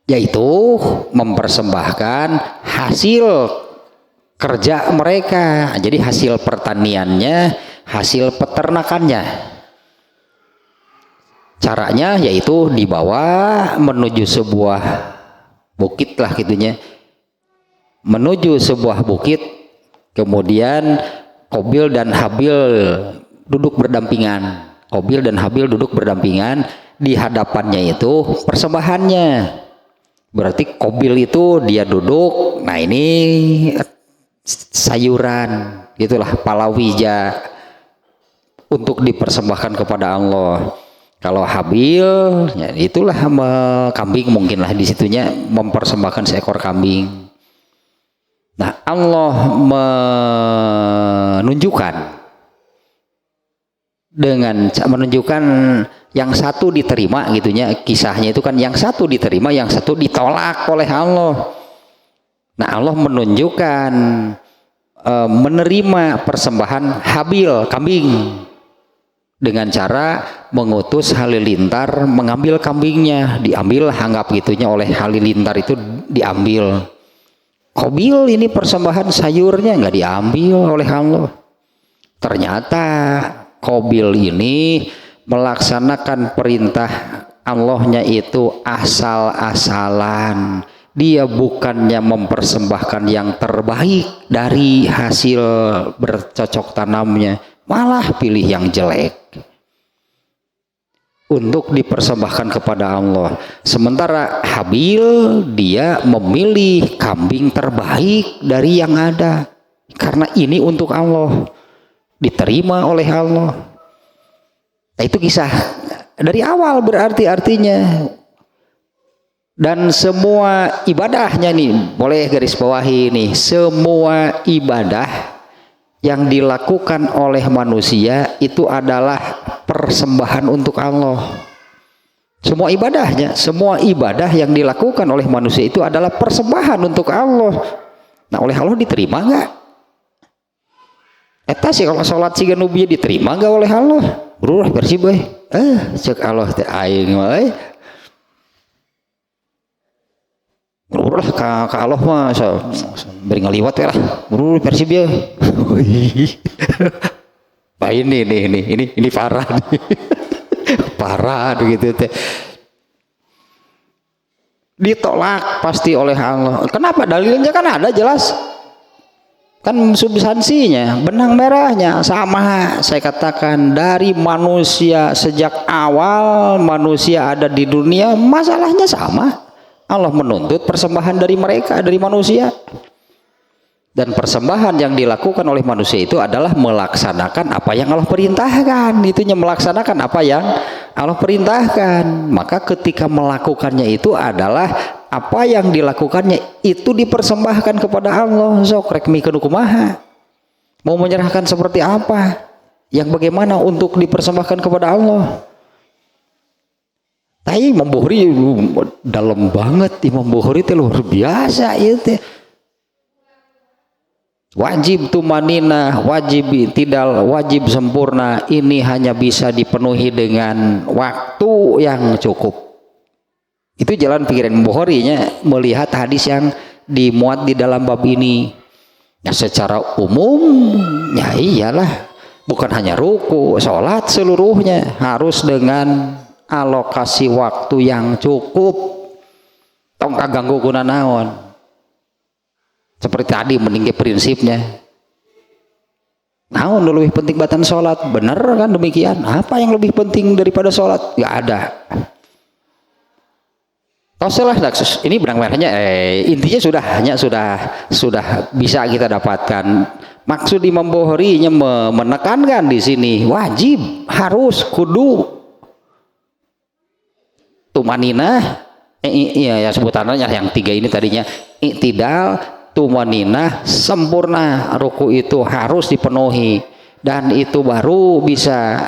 yaitu mempersembahkan hasil kerja mereka. Jadi hasil pertaniannya, hasil peternakannya. Caranya yaitu dibawa menuju sebuah bukit lah gitunya, menuju sebuah bukit. Kemudian Qabil dan Habil duduk berdampingan. Qabil dan Habil duduk berdampingan, di hadapannya itu persembahannya. Berarti Qabil itu dia duduk, nah ini sayuran gitulah, palawija untuk dipersembahkan kepada Allah. Kalau Habil ya itulah kambing, mungkinlah di situnya mempersembahkan seekor kambing. Nah, Allah menunjukkan yang satu diterima gitunya, kisahnya itu kan yang satu diterima, yang satu ditolak oleh Allah. Nah, Allah menunjukkan menerima persembahan Habil kambing dengan cara mengutus halilintar mengambil kambingnya, diambil anggap gitunya oleh halilintar itu diambil. Qabil ini persembahan sayurnya nggak diambil oleh Allah. Ternyata Qabil ini melaksanakan perintah Allahnya itu asal-asalan. Dia bukannya mempersembahkan yang terbaik dari hasil bercocok tanamnya, malah pilih yang jelek untuk dipersembahkan kepada Allah. Sementara Habil dia memilih kambing terbaik dari yang ada, karena ini untuk Allah, diterima oleh Allah. Nah, itu kisah dari awal berarti artinya. Dan semua ibadahnya nih, boleh garis bawahi nih, semua ibadah yang dilakukan oleh manusia itu adalah persembahan untuk Allah. Semua ibadahnya, semua ibadah yang dilakukan oleh manusia itu adalah persembahan untuk Allah. Nah, oleh Allah diterima nggak? Eta sih kalau sholat siga nubiya diterima nggak oleh Allah? Berulah bersih boy. Cek Allah teh aing wae. Berulah ka Allah mah beri ngaliwat ya lah. Berulah bersih ya. Nah ini parah nih. Parah begitu teh. Ditolak pasti oleh Allah. Kenapa? Dalilnya kan ada jelas. Kan substansinya, benang merahnya sama. Saya katakan dari manusia, sejak awal manusia ada di dunia, masalahnya sama. Allah menuntut persembahan dari mereka, dari manusia. Dan persembahan yang dilakukan oleh manusia itu adalah melaksanakan apa yang Allah perintahkan. Itunya melaksanakan apa yang Allah perintahkan. Maka ketika melakukannya itu adalah apa yang dilakukannya itu dipersembahkan kepada Allah. Sok rek mikeun kumaha. Mau menyerahkan seperti apa? Yang bagaimana untuk dipersembahkan kepada Allah? Tapi Imam Bukhari dalam banget. Imam Bukhari itu luar biasa itu. Wajib tumanina, wajib tidak, wajib sempurna ini hanya bisa dipenuhi dengan waktu yang cukup. Itu jalan pikiran Bukhari-nya melihat hadis yang dimuat di dalam bab ini. Ya secara umum ya iyalah, bukan hanya ruku, sholat seluruhnya harus dengan alokasi waktu yang cukup. Tong kaganggu guna naon. Seperti tadi meninggi prinsipnya. Naon lebih penting batan sholat? Bener kan demikian? Apa yang lebih penting daripada sholat? Gak ada. Toselah ini benang merahnya. Intinya sudah bisa kita dapatkan. Maksud Imam Bukhari menekankan di sini wajib, harus, kudu tumaninah. Iya ya sebutannya yang tiga ini tadinya i'tidal, tumaninah, sempurna. Ruku itu harus dipenuhi dan itu baru bisa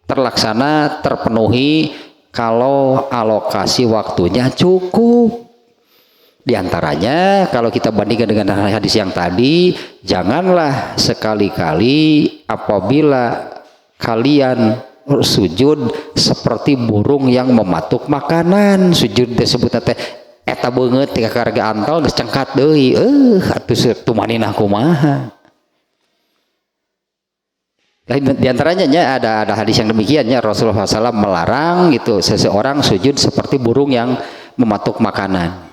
terlaksana, terpenuhi kalau alokasi waktunya cukup. Di antaranya kalau kita bandingkan dengan hadis yang tadi, janganlah sekali-kali apabila kalian sujud seperti burung yang mematuk makanan. Sujud disebut teh eta beungeut tika karga antol geus cengkat deui. Atuh tumaninah kumaha. Di antaranya ada hadis yang demikiannya, Rasulullah SAW melarang gitu seseorang sujud seperti burung yang mematuk makanan.